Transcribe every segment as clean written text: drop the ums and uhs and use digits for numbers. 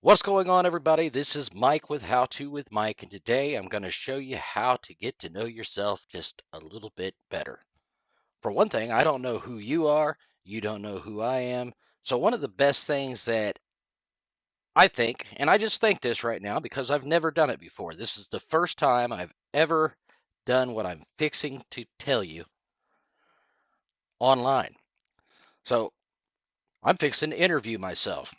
What's going on, everybody? This is Mike with How To with Mike, and today I'm going to show you how to get to know yourself just a little bit better. For one thing, I don't know who you are, you don't know who I am. So, one of the best things that I think, and I just think this right now because I've never done it before, this is the first time I've ever done what I'm fixing to tell you online. So, I'm fixing to interview myself.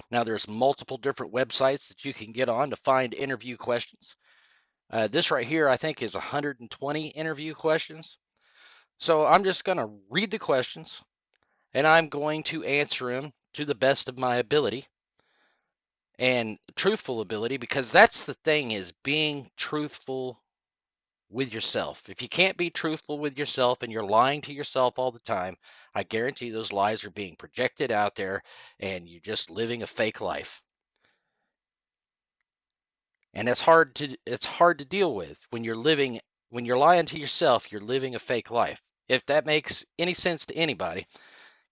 Now, there's multiple different websites that you can get on to find interview questions. This right here, I think, is 120 interview questions. So I'm just going to read the questions and I'm going to answer them to the best of my ability and truthful ability, because that's the thing, is being truthful with yourself. If you can't be truthful with yourself and you're lying to yourself all the time, I guarantee those lies are being projected out there and you're just living a fake life. And it's hard to deal with when you're lying to yourself, you're living a fake life. If that makes any sense to anybody,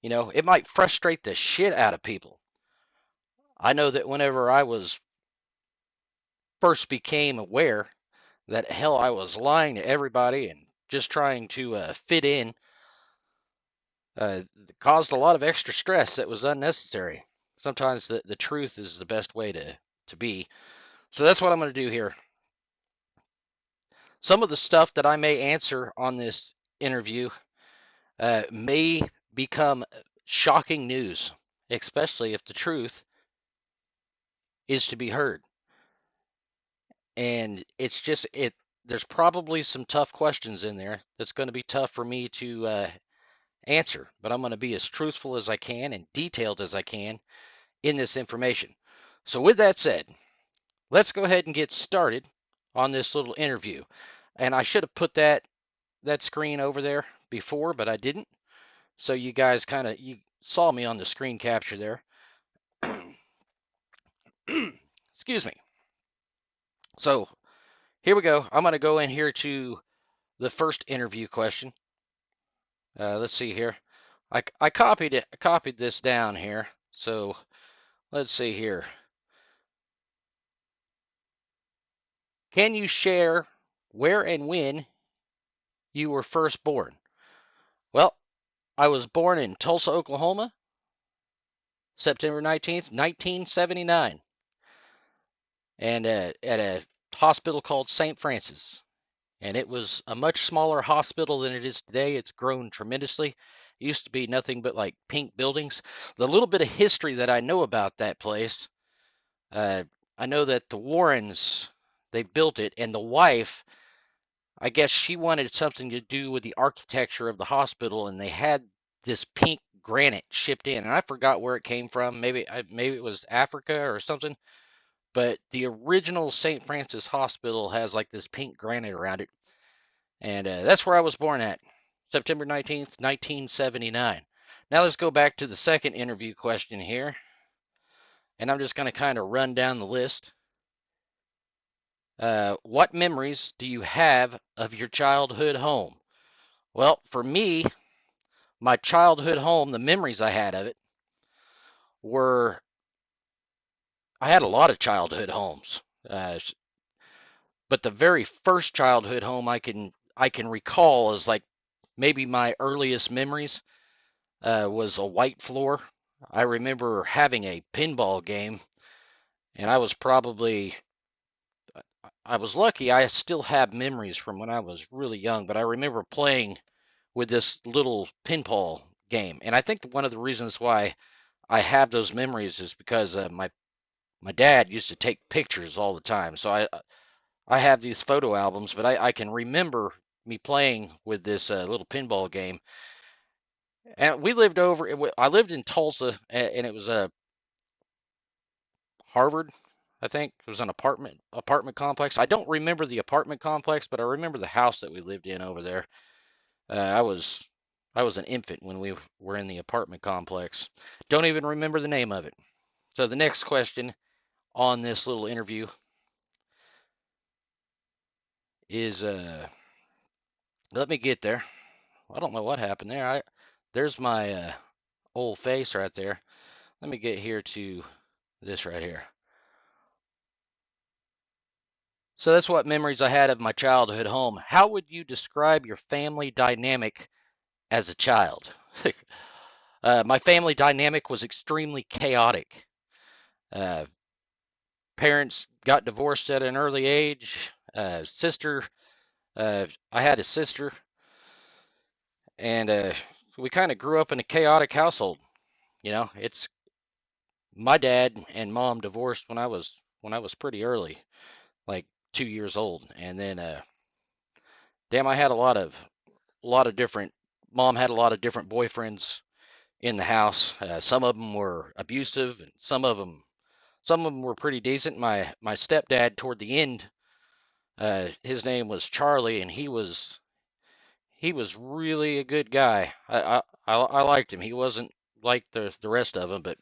it might frustrate the shit out of people. I know that whenever I was first became aware that hell I was lying to everybody and just trying to fit in, it caused a lot of extra stress that was unnecessary. Sometimes the truth is the best way to be. So that's what I'm going to do here. Some of the stuff that I may answer on this interview may become shocking news, especially if the truth is to be heard. And it's just it. There's probably some tough questions in there that's going to be tough for me to answer, but I'm going to be as truthful as I can and detailed as I can in this information. So, with that said, let's go ahead and get started on this little interview. And I should have put that screen over there before, but I didn't. So you guys you saw me on the screen capture there. Excuse me. So here we go. I'm going to go in here to the first interview question. Let's see here. I copied this down here. So let's see here. Can you share where and when you were first born? Well, I was born in Tulsa, Oklahoma, September 19th, 1979, and at a hospital called St. Francis. And it was a much smaller hospital than it is today. It's grown tremendously. It used to be nothing but like pink buildings. The little bit of history that I know about that place, uh, I know that the Warrens, they built it, and the wife, I guess she wanted something to do with the architecture of the hospital, and they had this pink granite shipped in, and I forgot where it came from. Maybe it was Africa or something. But the original St. Francis Hospital has like this pink granite around it. And that's where I was born at, September 19th, 1979. Now let's go back to the second interview question here. And I'm just going to kind of run down the list. What memories do you have of your childhood home? Well, for me, my childhood home, the memories I had of it were, I had a lot of childhood homes. But the very first childhood home I can recall is like maybe my earliest memories was a white floor. I remember having a pinball game, and I was lucky. I still have memories from when I was really young, but I remember playing with this little pinball game. And I think one of the reasons why I have those memories is because my dad used to take pictures all the time. So I have these photo albums, but I can remember me playing with this little pinball game. And we lived I lived in Tulsa, and it was a Harvard, I think. It was an apartment complex. I don't remember the apartment complex, but I remember the house that we lived in over there. Uh, I was I was an infant when we were in the apartment complex. Don't even remember the name of it. So the next question on this little interview is let me get there. I don't know what happened there. There's my old face right there. Let me get here to this right here. So that's what memories I had of my childhood home. How would you describe your family dynamic as a child? My family dynamic was extremely chaotic. Uh, Parents got divorced at an early age. Sister, I had a sister, and we kind of grew up in a chaotic household. It's my dad and mom divorced when I was pretty early, like 2 years old, and then damn, I had a lot of different. Mom had a lot of different boyfriends in the house. Some of them were abusive, and some of them were pretty decent. My stepdad toward the end, his name was Charlie, and he was really a good guy. I liked him. He wasn't like the rest of them, but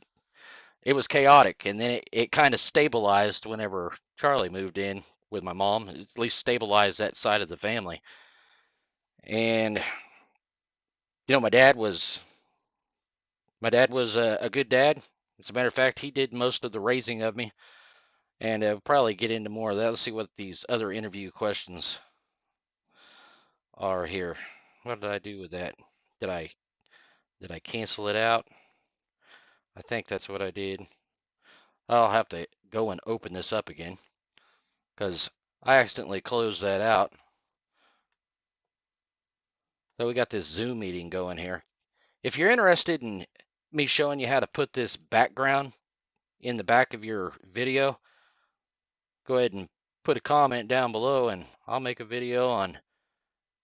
it was chaotic, and then it kind of stabilized whenever Charlie moved in with my mom. At least stabilized that side of the family. And my dad was a good dad. As a matter of fact, he did most of the raising of me, and we'll probably get into more of that. Let's see what these other interview questions are here. What did I do with that? Did I did I cancel it out? I think that's what I did. I'll have to go and open this up again because I accidentally closed that out. So we got this Zoom meeting going here. If you're interested in me showing you how to put this background in the back of your video, go ahead and put a comment down below and I'll make a video on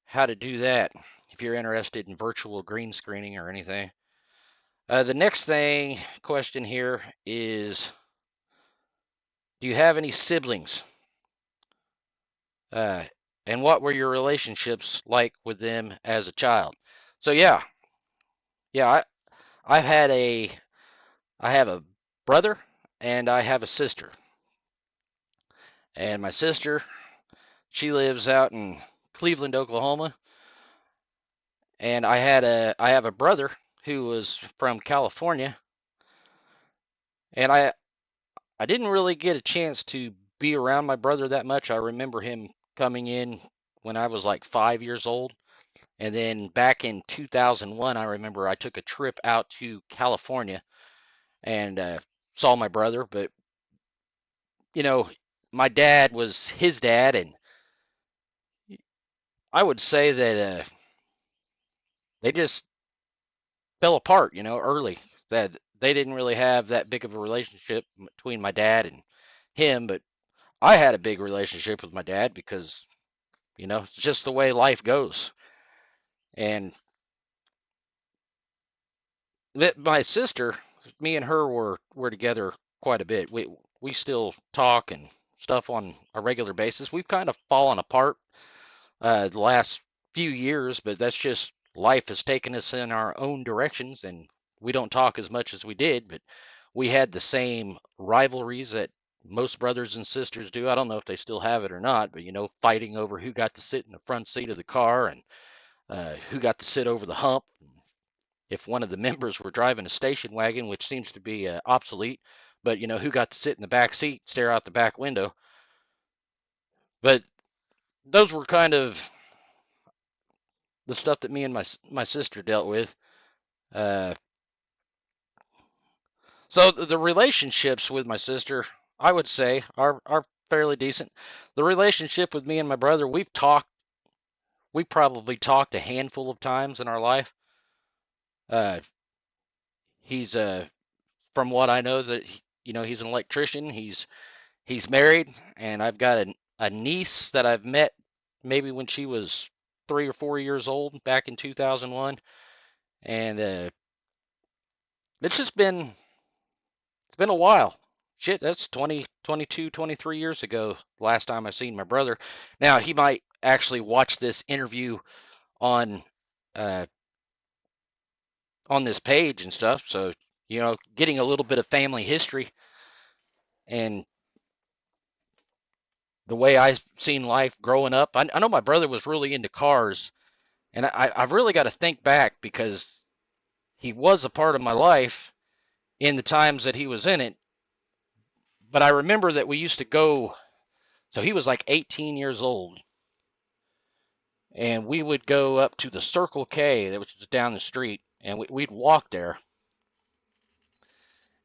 how to do that if you're interested in virtual green screening or anything. The next question here is, do you have any siblings? Uh, and what were your relationships like with them as a child? So yeah, I've had I have a brother and I have a sister. And my sister, she lives out in Cleveland, Oklahoma. And I have a brother who was from California. And I didn't really get a chance to be around my brother that much. I remember him coming in when I was like 5 years old. And then back in 2001, I remember I took a trip out to California and saw my brother. But, you know, my dad was his dad. And I would say that they just fell apart, early. That they didn't really have that big of a relationship between my dad and him. But I had a big relationship with my dad because, it's just the way life goes. And my sister, me and her were together quite a bit. We still talk and stuff on a regular basis. We've kind of fallen apart the last few years, but that's just life has taken us in our own directions, and we don't talk as much as we did. But we had the same rivalries that most brothers and sisters do. I don't know if they still have it or not, but fighting over who got to sit in the front seat of the car and who got to sit over the hump. If one of the members were driving a station wagon, which seems to be obsolete, but who got to sit in the back seat, stare out the back window. But those were kind of the stuff that me and my sister dealt with. Uh, so the relationships with my sister, I would say, are fairly decent. The relationship with me and my brother, we probably talked a handful of times in our life. Uh, he's from what I know that he's an electrician. He's married, and I've got a niece that I've met maybe when she was 3 or 4 years old back in 2001, and it's just been a while. Shit, that's 20, 22, 23 years ago last time I seen my brother. Now, he might actually watch this interview on uh, on this page and stuff, so getting a little bit of family history and the way I've seen life growing up. I know my brother was really into cars, and I've really got to think back because he was a part of my life in the times that he was in it. But I remember that we used to go So he was like 18 years old, and we would go up to the Circle K, which was down the street, and we'd walk there.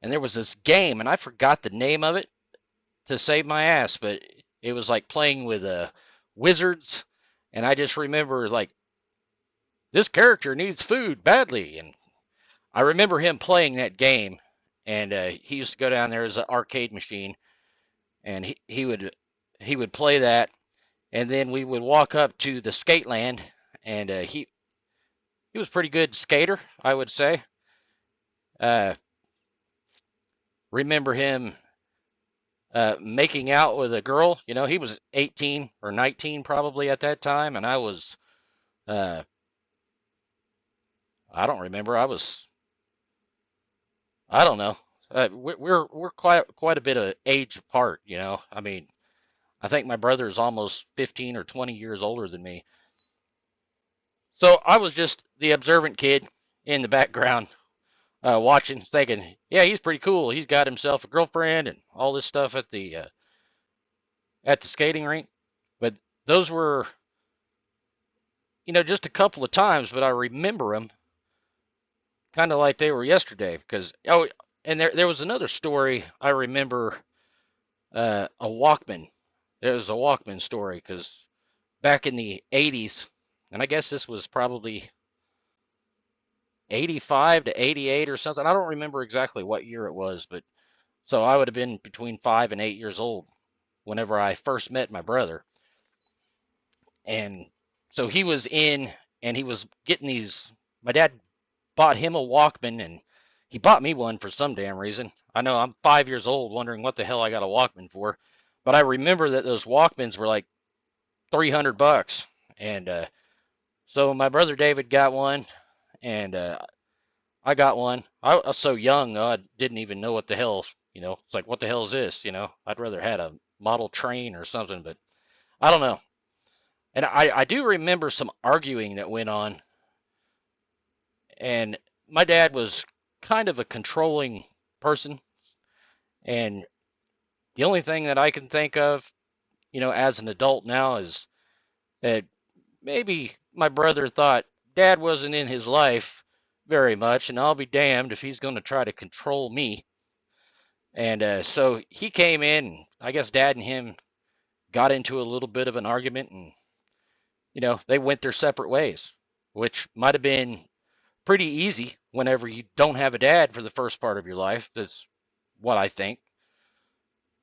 And there was this game, and I forgot the name of it to save my ass, but it was like playing with wizards, and I just remember like this character needs food badly, and I remember him playing that game, and he used to go down there as an arcade machine, and he would play that, and then we would walk up to the skate land, and he was a pretty good skater, I would say. Uh, remember him making out with a girl. You know, he was 18 or 19 probably at that time, and I was uh, I don't remember. I don't know. We're quite a bit of age apart. You know, I mean, I think my brother is almost 15 or 20 years older than me. So I was just the observant kid in the background, watching, thinking, yeah, he's pretty cool. He's got himself a girlfriend and all this stuff at the skating rink. But those were, just a couple of times, but I remember them kind of like they were yesterday. Because and there was another story I remember, a Walkman. There was a Walkman story because back in the 80s, and I guess this was probably 85 to 88 or something. I don't remember exactly what year it was, but so I would have been between 5 and 8 years old whenever I first met my brother. And so he was in, and he was getting these. My dad bought him a Walkman, and he bought me one for some damn reason. I know I'm 5 years old, wondering what the hell I got a Walkman for. But I remember that those Walkmans were like $300, and so my brother David got one, and I got one. I was so young, though, I didn't even know what the hell. It's like, what the hell is this? I'd rather had a model train or something, but I don't know. And I do remember some arguing that went on, and my dad was kind of a controlling person, and the only thing that I can think of, as an adult now is that maybe my brother thought dad wasn't in his life very much, and I'll be damned if he's going to try to control me. And so he came in. I guess dad and him got into a little bit of an argument, and they went their separate ways, which might have been pretty easy whenever you don't have a dad for the first part of your life. That's what I think.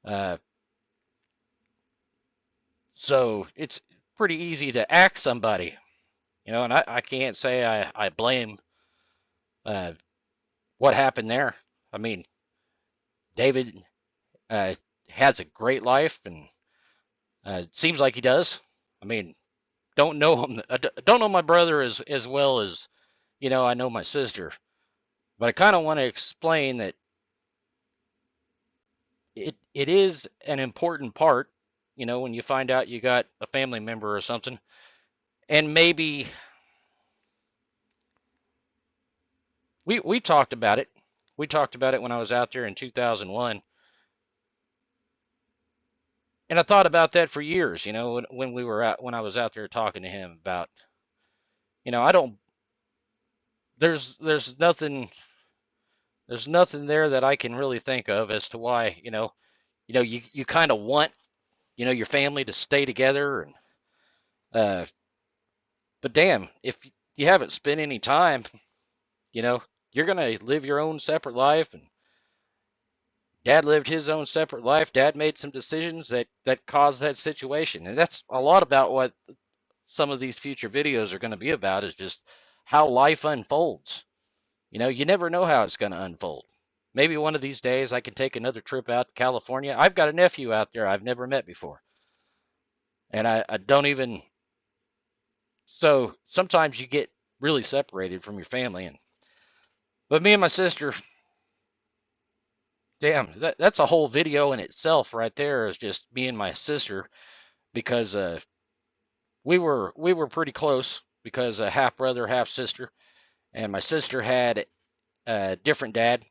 Uh, so it's pretty easy to axe somebody, and I can't say I blame uh, what happened there. I mean, David uh, has a great life, and it seems like he does. I mean, don't know him, don't know my brother as well as I know my sister, but I kind of want to explain that it is an important part, when you find out you got a family member or something, and maybe we talked about it. We talked about it when I was out there in 2001, and I thought about that for years. When we were out, when I was out there talking to him about, I don't. There's nothing. There's nothing there that I can really think of as to why, you kind of want, your family to stay together, and uh, but damn, if you haven't spent any time, you know, you're gonna live your own separate life, and dad lived his own separate life. Dad made some decisions that caused that situation, and that's a lot about what some of these future videos are going to be about, is just how life unfolds. You never know how it's going to unfold. Maybe one of these days I can take another trip out to California. I've got a nephew out there I've never met before, and I don't even. So sometimes you get really separated from your family, but me and my sister, damn, that's a whole video in itself right there, is just me and my sister, because we were pretty close, because half brother, half sister, and my sister had a different dad.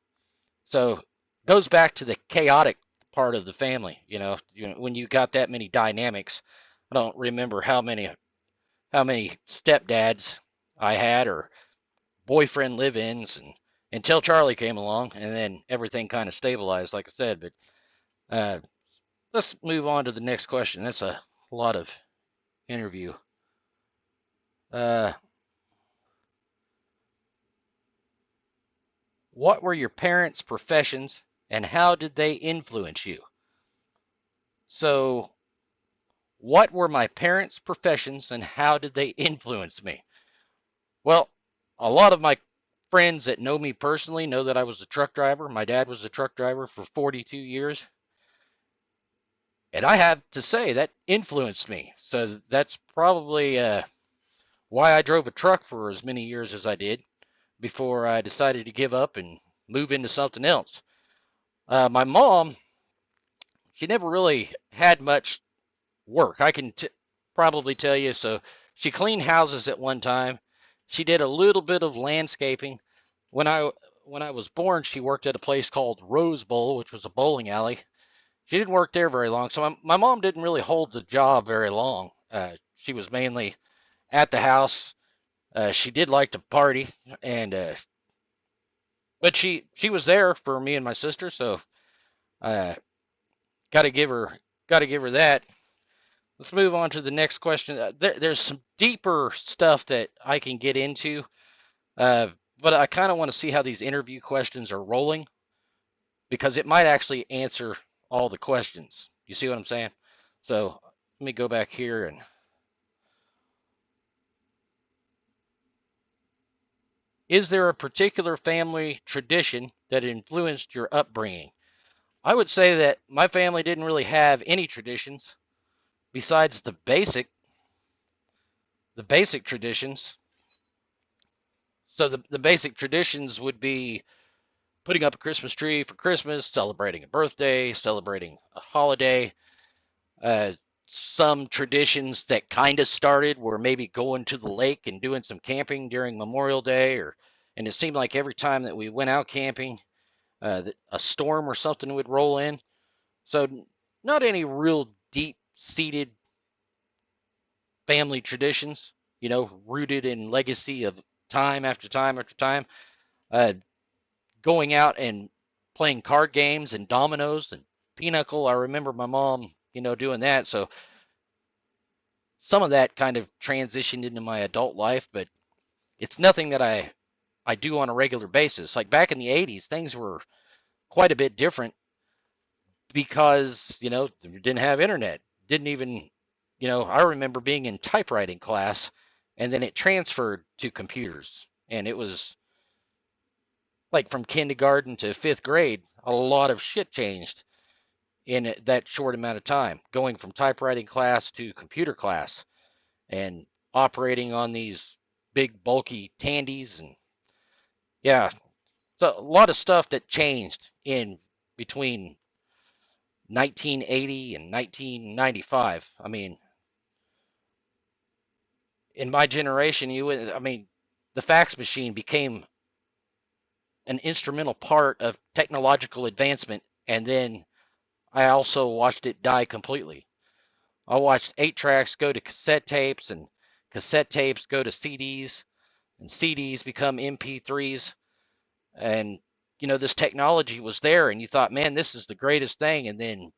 So goes back to the chaotic part of the family. When you got that many dynamics, I don't remember how many stepdads I had or boyfriend live-ins, and until Charlie came along, and then everything kind of stabilized, like I said. But uh, let's move on to the next question. That's a lot of interview. Uh, what were your parents' professions, and how did they influence you? So, what were my parents' professions, and how did they influence me? Well, a lot of my friends that know me personally know that I was a truck driver. My dad was a truck driver for 42 years. And I have to say that influenced me. So that's probably why I drove a truck for as many years as I did before I decided to give up and move into something else. My mom, she never really had much work. I can probably tell you. So she cleaned houses at one time. She did a little bit of landscaping. When I when I was born, she worked at a place called Rose Bowl, which was a bowling alley. She didn't work there very long, so my mom didn't really hold the job very long. She was mainly at the house. She did like to party, and but she was there for me and my sister, so uh, got to give her got to give her that. Let's move on to the next question. There's some deeper stuff that I can get into, uh, but I kind of want to see how these interview questions are rolling because it might actually answer all the questions. You see what I'm saying? So let me go back here and is there a particular family tradition that influenced your upbringing? I would say that my family didn't really have any traditions besides the basic traditions. So the basic traditions would be putting up a Christmas tree for Christmas, celebrating a birthday, celebrating a holiday. Uh, some traditions that kind of started were maybe going to the lake and doing some camping during Memorial Day, and it seemed like every time that we went out camping, a storm or something would roll in. So not any real deep-seated family traditions, rooted in legacy of time after time after time. Uh, going out and playing card games and dominoes and pinochle. I remember my mom, doing that. So some of that kind of transitioned into my adult life, but it's nothing that I do on a regular basis. Like back in the 80s, things were quite a bit different because, we didn't have internet. Didn't even, I remember being in typewriting class and then it transferred to computers. And it was like from kindergarten to fifth grade, a lot of shit changed in that short amount of time, going from typewriting class to computer class and operating on these big bulky Tandies. And yeah, so a lot of stuff that changed in between 1980 and 1995. I mean, in my generation, the fax machine became an instrumental part of technological advancement, and then I also watched it die completely. I watched 8 tracks go to cassette tapes, and cassette tapes go to CDs, and CDs become MP3s. And, this technology was there, and you thought, man, this is the greatest thing. And then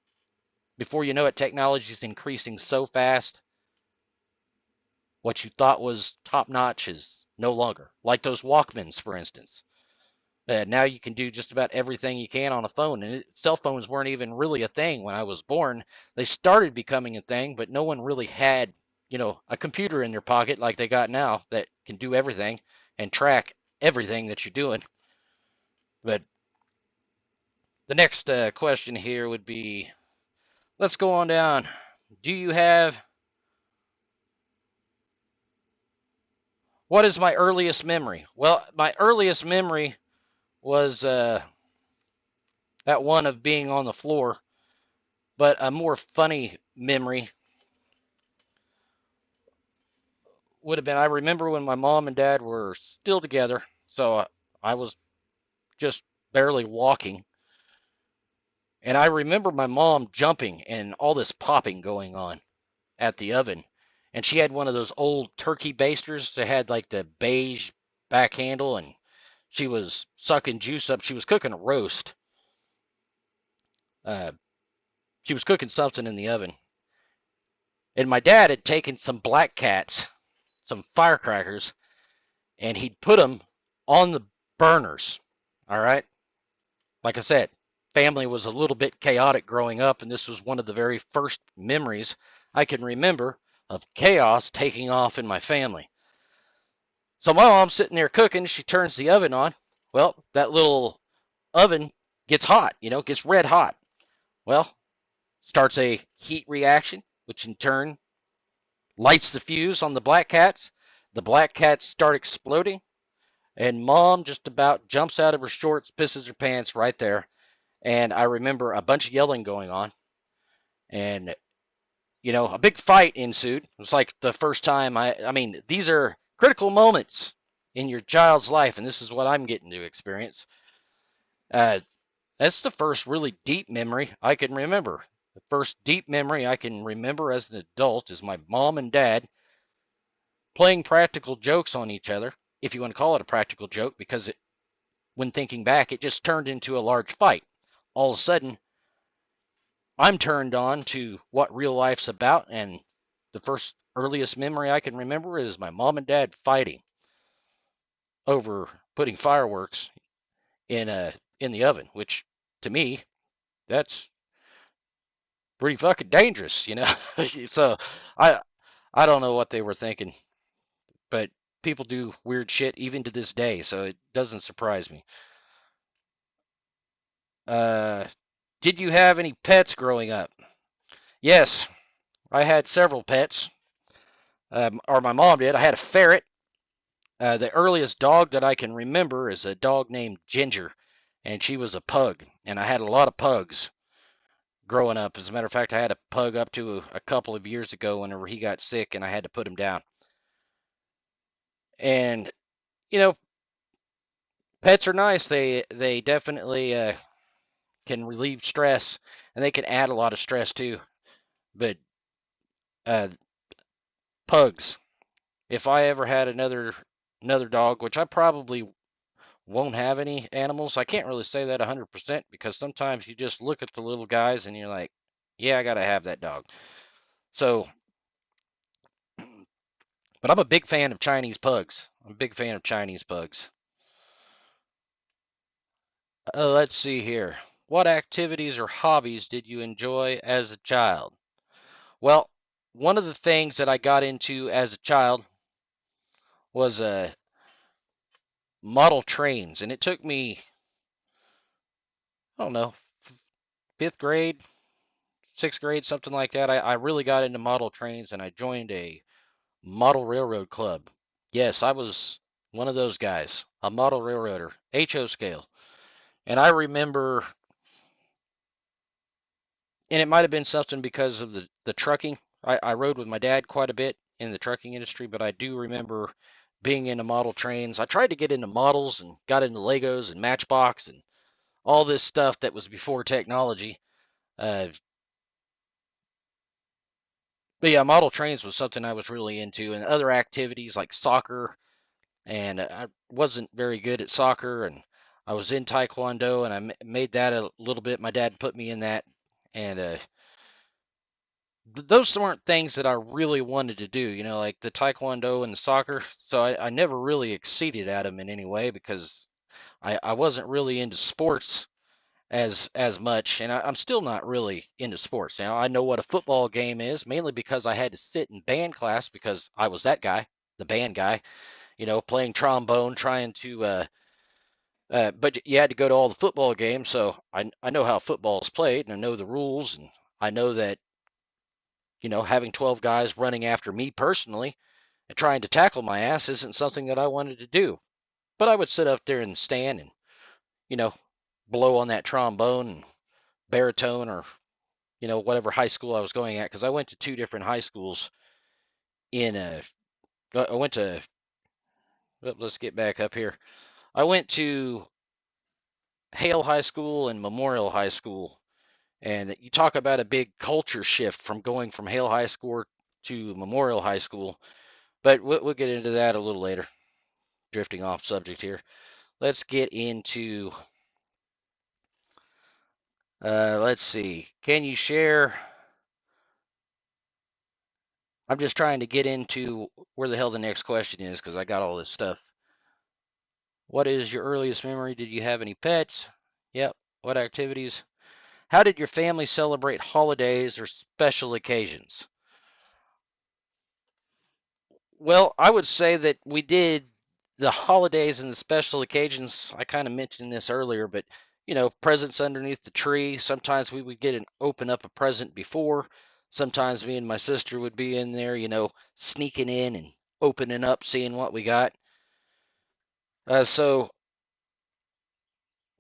before you know it, technology is increasing so fast. What you thought was top notch is no longer. Like those Walkmans, for instance. Now you can do just about everything you can on a phone. And cell phones weren't even really a thing when I was born. They started becoming a thing, but no one really had, a computer in their pocket like they got now that can do everything and track everything that you're doing. But the next question here would be, let's go on down. Do you have, what is my earliest memory? Well, my earliest memory was that one of being on the floor, but a more funny memory would have been, I remember when my mom and dad were still together, so I was just barely walking, And I remember my mom jumping and all this popping going on at the oven. And she had one of those old turkey basters that had like the beige back handle, and she was sucking juice up. She was cooking a roast. Uh, she was cooking something in the oven. And my dad had taken some black cats, some firecrackers, and he'd put them on the burners. All right. Like I said, family was a little bit chaotic growing up, and this was one of the very first memories I can remember of chaos taking off in my family. So my mom's sitting there cooking. She turns the oven on. Well, that little oven gets hot, gets red hot. Well, starts a heat reaction, which in turn lights the fuse on the black cats. The black cats start exploding, and mom just about jumps out of her shorts, pisses her pants right there. And I remember a bunch of yelling going on, and a big fight ensued. It was like the first time I mean, these are critical moments in your child's life, and this is what I'm getting to experience. Uh, that's the first really deep memory I can remember. The first deep memory I can remember as an adult is my mom and dad playing practical jokes on each other, if you want to call it a practical joke, because when thinking back, it just turned into a large fight. All of a sudden, I'm turned on to what real life's about, and the first earliest memory I can remember is my mom and dad fighting over putting fireworks in the oven, which to me, that's pretty fucking dangerous. So I I don't know what they were thinking, but people do weird shit even to this day, so it doesn't surprise me. Uh, did you have any pets growing up? Yes, I had several pets, or my mom did. I had a ferret. The earliest dog that I can remember is a dog named Ginger, and she was a pug. And I had a lot of pugs growing up. As a matter of fact, I had a pug up to a couple of years ago whenever he got sick, and I had to put him down. And you know, pets are nice. They definitely can relieve stress, and they can add a lot of stress too. But uh, pugs. If I ever had another dog, which I probably won't have any animals, I can't really say that 100% because sometimes you just look at the little guys and you're like, yeah, I gotta have that dog. So, but I'm a big fan of Chinese pugs. I'm a big fan of Chinese pugs. Let's see here. What activities or hobbies did you enjoy as a child? Well, one of the things that I got into as a child was model trains, and it took me, I don't know, fifth grade, sixth grade, something like that. I really got into model trains, and I joined a model railroad club. Yes, I was one of those guys, a model railroader, HO scale. And I remember, and it might have been something because of the trucking. I rode with my dad quite a bit in the trucking industry, but I do remember being into model trains. I tried to get into models and got into Legos and Matchbox and all this stuff that was before technology. Uh, but yeah, model trains was something I was really into, and other activities like soccer. And I wasn't very good at soccer, and I was in taekwondo, and I made that a little bit. My dad put me in that, and those weren't things that I really wanted to do, like the taekwondo and the soccer. So I never really exceeded at them in any way because I wasn't really into sports as much, and I'm still not really into sports. Now I know what a football game is, mainly because I had to sit in band class because I was that guy, the band guy, playing trombone, trying to but you had to go to all the football games, so I know how football is played, and I know the rules, and I know that having 12 guys running after me personally and trying to tackle my ass isn't something that I wanted to do. But I would sit up there and stand and you know blow on that trombone and baritone or whatever high school I was going at because I went to two different high schools in I went to let's get back up here. I went to Hale High School and Memorial High School And you talk about a big culture shift from going from Hale High School to Memorial High School, but we'll get into that a little later. Drifting off subject here. Let's get into, let's see. Can you share? I'm just trying to get into where the hell the next question is because I got all this stuff. What is your earliest memory? Did you have any pets? Yep. What activities? How did your family celebrate holidays or special occasions? Well, I would say that we did the holidays and the special occasions. I kind of mentioned this earlier, but presents underneath the tree. Sometimes we would get and open up a present before. Sometimes me and my sister would be in there, sneaking in and opening up, seeing what we got. So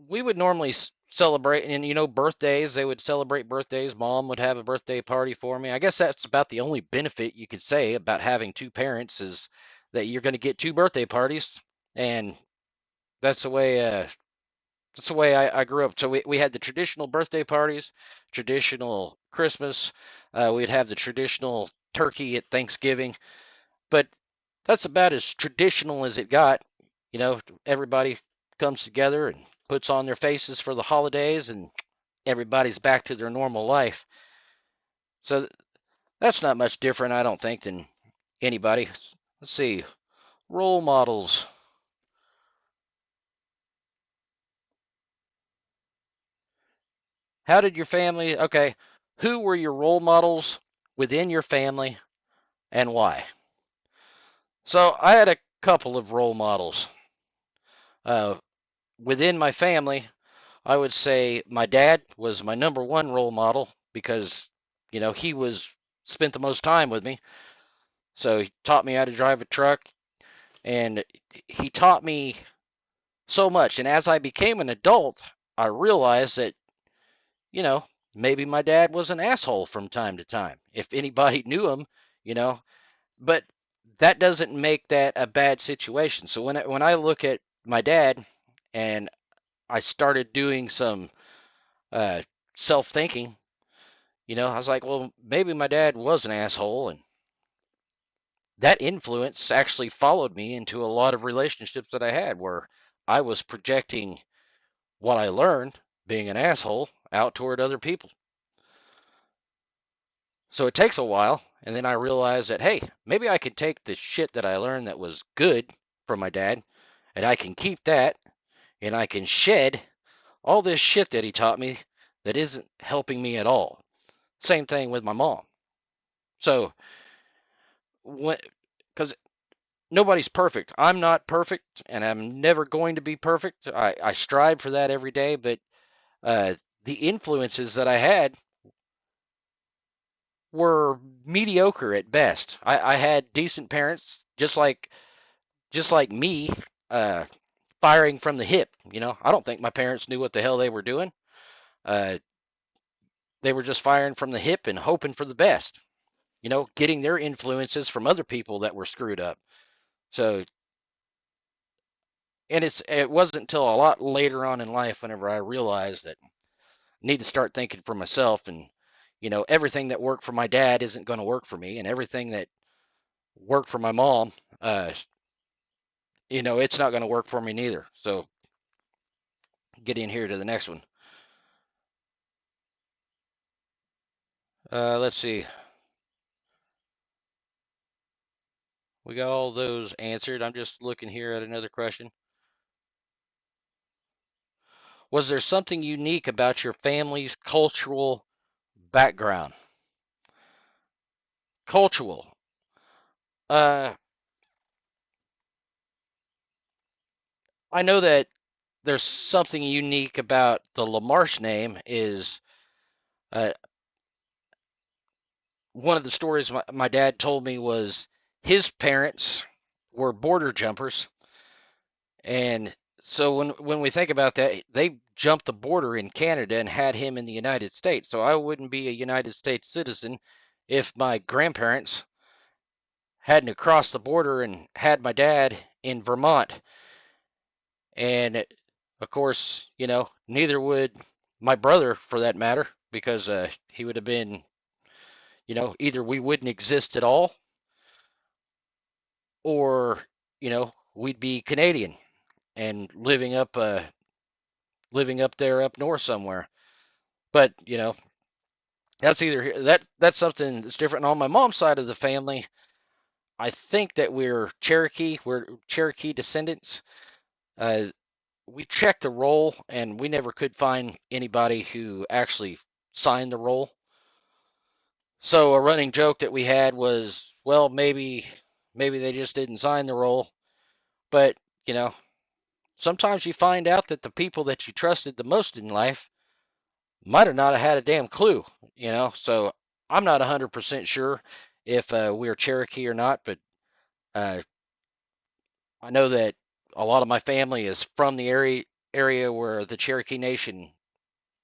we would normally celebrate, and birthdays. They would celebrate birthdays. Mom would have a birthday party for me. I guess that's about the only benefit you could say about having two parents is that you're going to get two birthday parties, and that's the way. That's the way I grew up. So we had the traditional birthday parties, traditional Christmas. We'd have the traditional turkey at Thanksgiving, but that's about as traditional as it got. Everybody comes together and puts on their faces for the holidays, and everybody's back to their normal life. So that's not much different, I don't think, than anybody. Let's see. Role models. How did your family, okay, who were your role models within your family and why? So I had a couple of role models. Uh, Within my family, I would say my dad was my number one role model because, he spent the most time with me. So he taught me how to drive a truck, and he taught me so much. And as I became an adult, I realized that, you know, maybe my dad was an asshole from time to time. If anybody knew him, you know, but that doesn't make that a bad situation. So when I look at my dad and I started doing some uh, self thinking, I was like, well, maybe my dad was an asshole, and that influence actually followed me into a lot of relationships that I had where I was projecting what I learned being an asshole out toward other people. So it takes a while, and then I realized that, hey, maybe I could take the shit that I learned that was good from my dad, and I can keep that, and I can shed all this shit that he taught me that isn't helping me at all. Same thing with my mom. So, because nobody's perfect. I'm not perfect, and I'm never going to be perfect. I strive for that every day, but uh, the influences that I had were mediocre at best. I had decent parents, just like me, uh, firing from the hip. I don't think my parents knew what the hell they were doing. Uh, they were just firing from the hip and hoping for the best. Getting their influences from other people that were screwed up. So, and it wasn't until a lot later on in life whenever I realized that I need to start thinking for myself, and everything that worked for my dad isn't going to work for me, and everything that worked for my mom, it's not going to work for me neither. So get in here to the next one. Let's see. We got all those answered. I'm just looking here at another question. Was there something unique about your family's cultural background? Cultural. Uh, I know that there's something unique about the LaMarche name. Is uh, one of the stories my dad told me was his parents were border jumpers, and so when we think about that, they jumped the border in Canada and had him in the United States. So I wouldn't be a United States citizen if my grandparents hadn't crossed the border and had my dad in Vermont. And of course, neither would my brother for that matter. because he would have been, either we wouldn't exist at all, or we'd be Canadian and living up there up north somewhere. But that's something that's different. And on my mom's side of the family, I think that we're Cherokee. We're Cherokee descendants. Uh, we checked the roll, and we never could find anybody who actually signed the roll. So a running joke that we had was, well, maybe they just didn't sign the roll. But you know, sometimes you find out that the people that you trusted the most in life might have not have had a damn clue. So I'm not 100% sure if we're Cherokee or not, but uh, I know that a lot of my family is from the area where the Cherokee Nation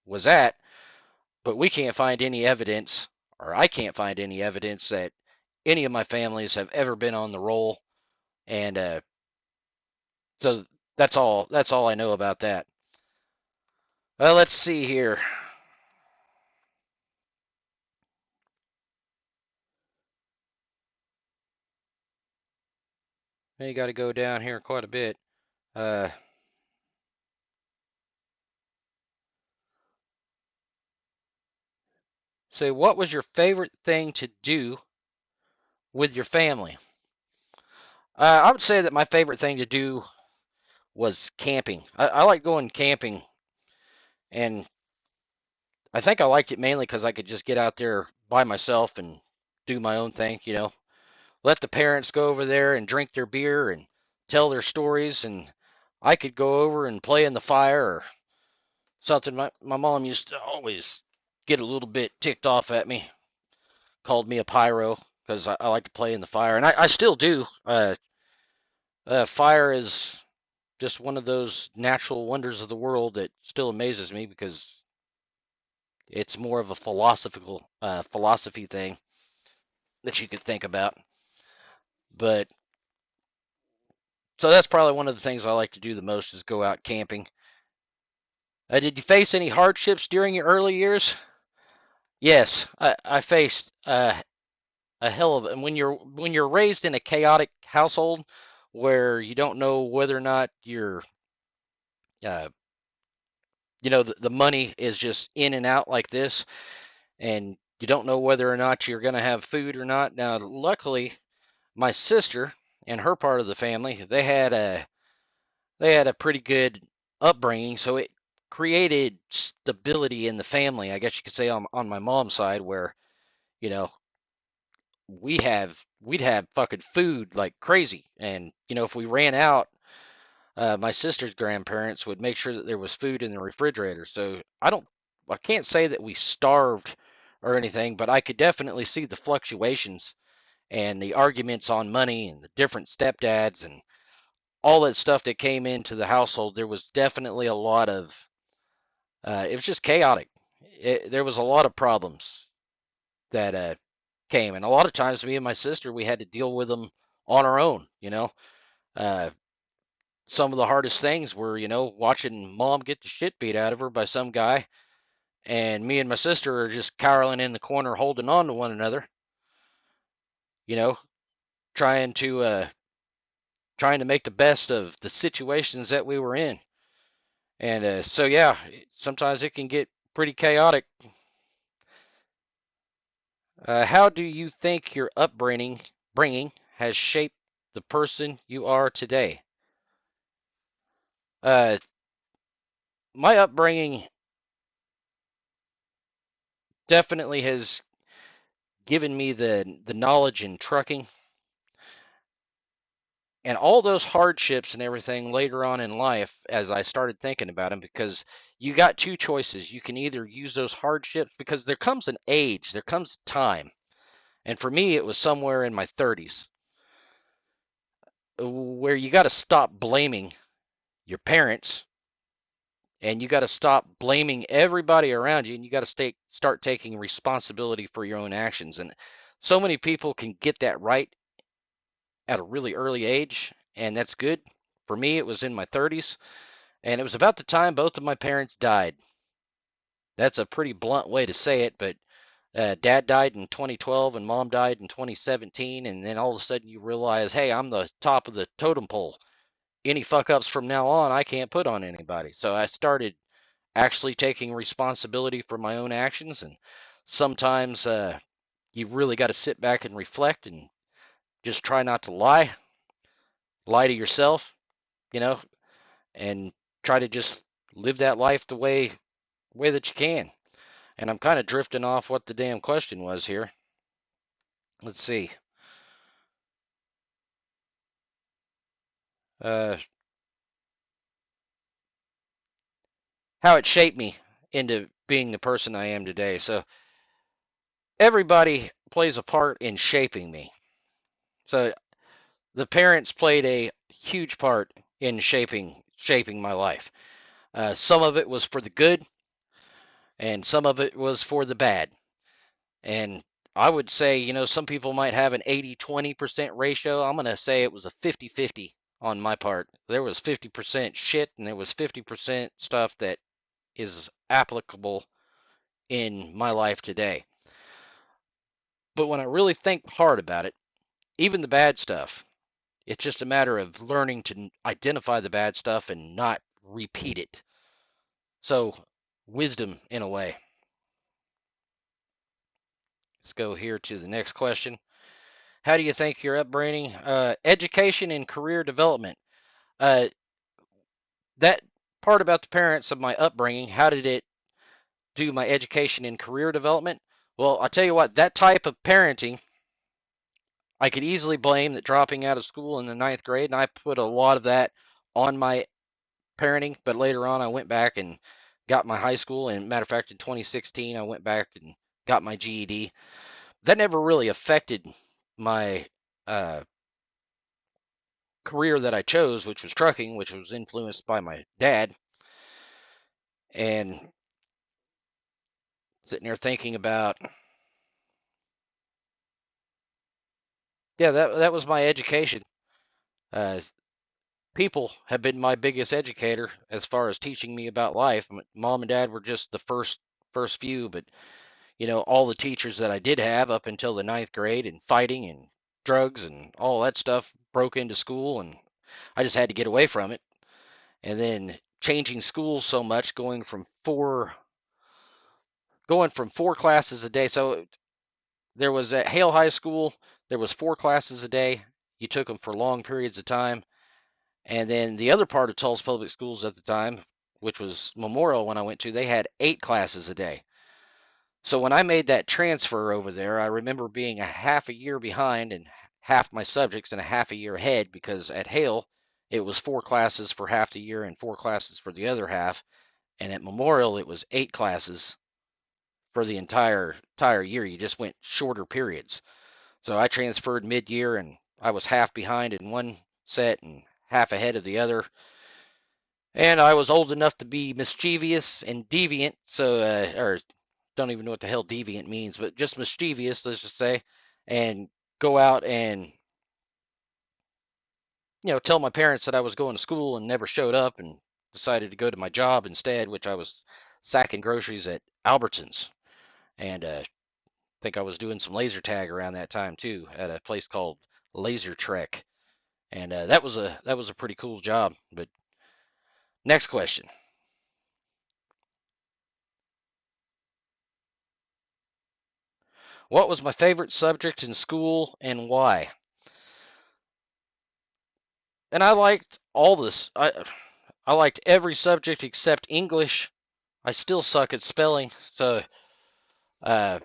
was at, but we can't find any evidence, or I can't find any evidence that any of my families have ever been on the roll, and so that's all I know about that. Well, let's see here. You got to go down here quite a bit. Uh, so, what was your favorite thing to do with your family? I would say that my favorite thing to do was camping. I like going camping, and I think I liked it mainly because I could just get out there by myself and do my own thing. Let the parents go over there and drink their beer and tell their stories, and I could go over and play in the fire or something. My mom used to always get a little bit ticked off at me, called me a pyro because I like to play in the fire, and I still do. Fire is just one of those natural wonders of the world that still amazes me because it's more of a philosophy thing that you could think about. But so that's probably one of the things I like to do the most is go out camping. Did you face any hardships during your early years? Yes, I faced a hell of it. And when you're raised in a chaotic household where you don't know whether or not uh, the money is just in and out like this, and you don't know whether or not you're going to have food or not. Now, luckily, my sister and her part of the family, they had a pretty good upbringing, so it created stability in the family. I guess you could say on my mom's side, where you know we'd have fucking food like crazy, and if we ran out, my sister's grandparents would make sure that there was food in the refrigerator. So I can't say that we starved or anything, but I could definitely see the fluctuations and the arguments on money and the different stepdads and all that stuff that came into the household. There was definitely a lot of it was just chaotic. There was a lot of problems that came, and a lot of times me and my sister we had to deal with them on our own. Uh, some of the hardest things were, watching mom get the shit beat out of her by some guy, and me and my sister are just cowering in the corner, holding on to one another, you know, trying to uh, trying to make the best of the situations that we were in. And so, yeah, sometimes it can get pretty chaotic. How do you think your bringing has shaped the person you are today? Uh, my upbringing definitely has given me the knowledge in trucking and all those hardships and everything later on in life as I started thinking about them, because you got two choices. You can either use those hardships, because there comes an age, there comes a time. And for me, it was somewhere in my 30s where you got to stop blaming your parents, and you got to stop blaming everybody around you, and you got to start taking responsibility for your own actions. And so many people can get that right at a really early age, and that's good. For me, it was in my 30s, and it was about the time both of my parents died. That's a pretty blunt way to say it, but dad died in 2012 and mom died in 2017, and then all of a sudden you realize, hey, I'm the top of the totem pole. Any fuck ups from now on, I can't put on anybody. So I started actually taking responsibility for my own actions, and sometimes you really got to sit back and reflect and just try not to lie to yourself, you know, and try to just live that life the way that you can. And I'm kind of drifting off what the damn question was here. Let's see. Uh, how it shaped me into being the person I am today. So everybody plays a part in shaping me. So the parents played a huge part in shaping my life. Some of it was for the good, and some of it was for the bad. And I would say, some people might have an 80-20% ratio. I'm going to say it was a 50-50 on my part. There was 50% shit, and there was 50% stuff that is applicable in my life today. But when I really think hard about it, even the bad stuff, it's just a matter of learning to identify the bad stuff and not repeat it. So, wisdom in a way. Let's go here to the next question. How do you think your upbringing, education, and career development? Uh, that part about the parents of my upbringing, how did it do my education and career development? Well, I tell you what, that type of parenting, I could easily blame that dropping out of school in the ninth grade, and I put a lot of that on my parenting. But later on, I went back and got my high school, and matter of fact, in 2016, I went back and got my GED. That never really affected my uh, career that I chose, which was trucking, which was influenced by my dad. And sitting there thinking about, yeah, that was my education. Uh, People have been my biggest educator as far as teaching me about life. Mom and dad were just the first few, but all the teachers that I did have up until the ninth grade and fighting and drugs and all that stuff broke into school, and I just had to get away from it. And then changing schools so much, going from four classes a day. So there was at Hale High School, there was four classes a day. You took them for long periods of time. And then the other part of Tulsa Public Schools at the time, which was Memorial when I went to, they had 8 classes a day. So when I made that transfer over there, I remember being a half a year behind in half my subjects and a half a year ahead, because at Hale, it was four classes for half the year and four classes for the other half. And at Memorial, it was 8 classes for the entire year. You just went shorter periods. So I transferred mid-year, and I was half behind in one set and half ahead of the other. And I was old enough to be mischievous and deviant, so or don't even know what the hell deviant means, but just mischievous, let's just say, and go out and tell my parents that I was going to school and never showed up, and decided to go to my job instead, which I was sacking groceries at Albertsons. And think I was doing some laser tag around that time too at a place called Laser Trek, and that was a pretty cool job. But next question: what was my favorite subject in school and why? And I liked all this. I liked every subject except English. I still suck at spelling, so uh,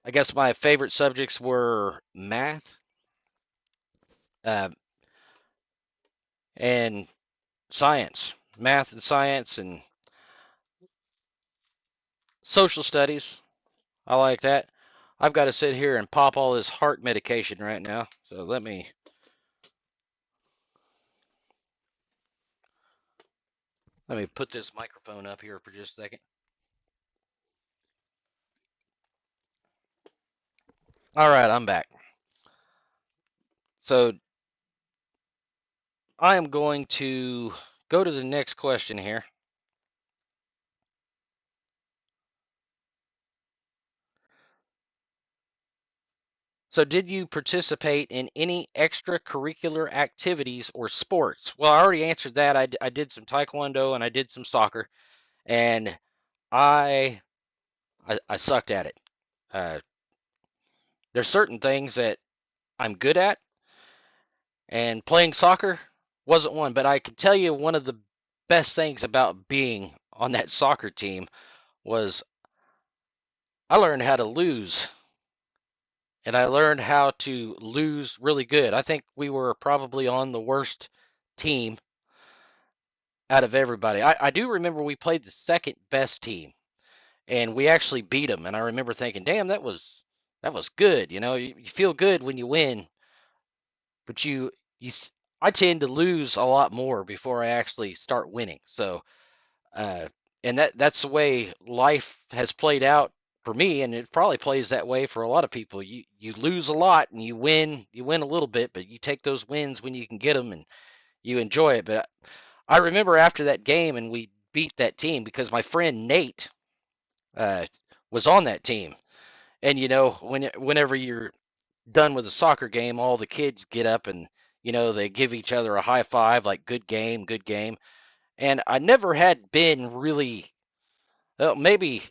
I guess my favorite subjects were math uh, and science, math and science, and social studies. I like that. I've got to sit here and pop all this heart medication right now. So let me put this microphone up here for just a second. All right, I'm back. So I am going to go to the next question here. So, did you participate in any extracurricular activities or sports? Well, I already answered that. I did some taekwondo and I did some soccer, and I I sucked at it. Uh, there's certain things that I'm good at, and playing soccer wasn't one. But I can tell you one of the best things about being on that soccer team was I learned how to lose, and I learned how to lose really good. I think we were probably on the worst team out of everybody. I do remember we played the second best team, and we actually beat them. And I remember thinking, "Damn, that was good." You feel good when you win, but you I tend to lose a lot more before I actually start winning. So, uh, and that's the way life has played out for me, and it probably plays that way for a lot of people. You lose a lot and you win a little bit, but you take those wins when you can get them and you enjoy it. But I remember after that game and we beat that team because my friend Nate uh, was on that team. And whenever you're done with a soccer game, all the kids get up and they give each other a high five, like good game, good game. And I never had been really, well, maybe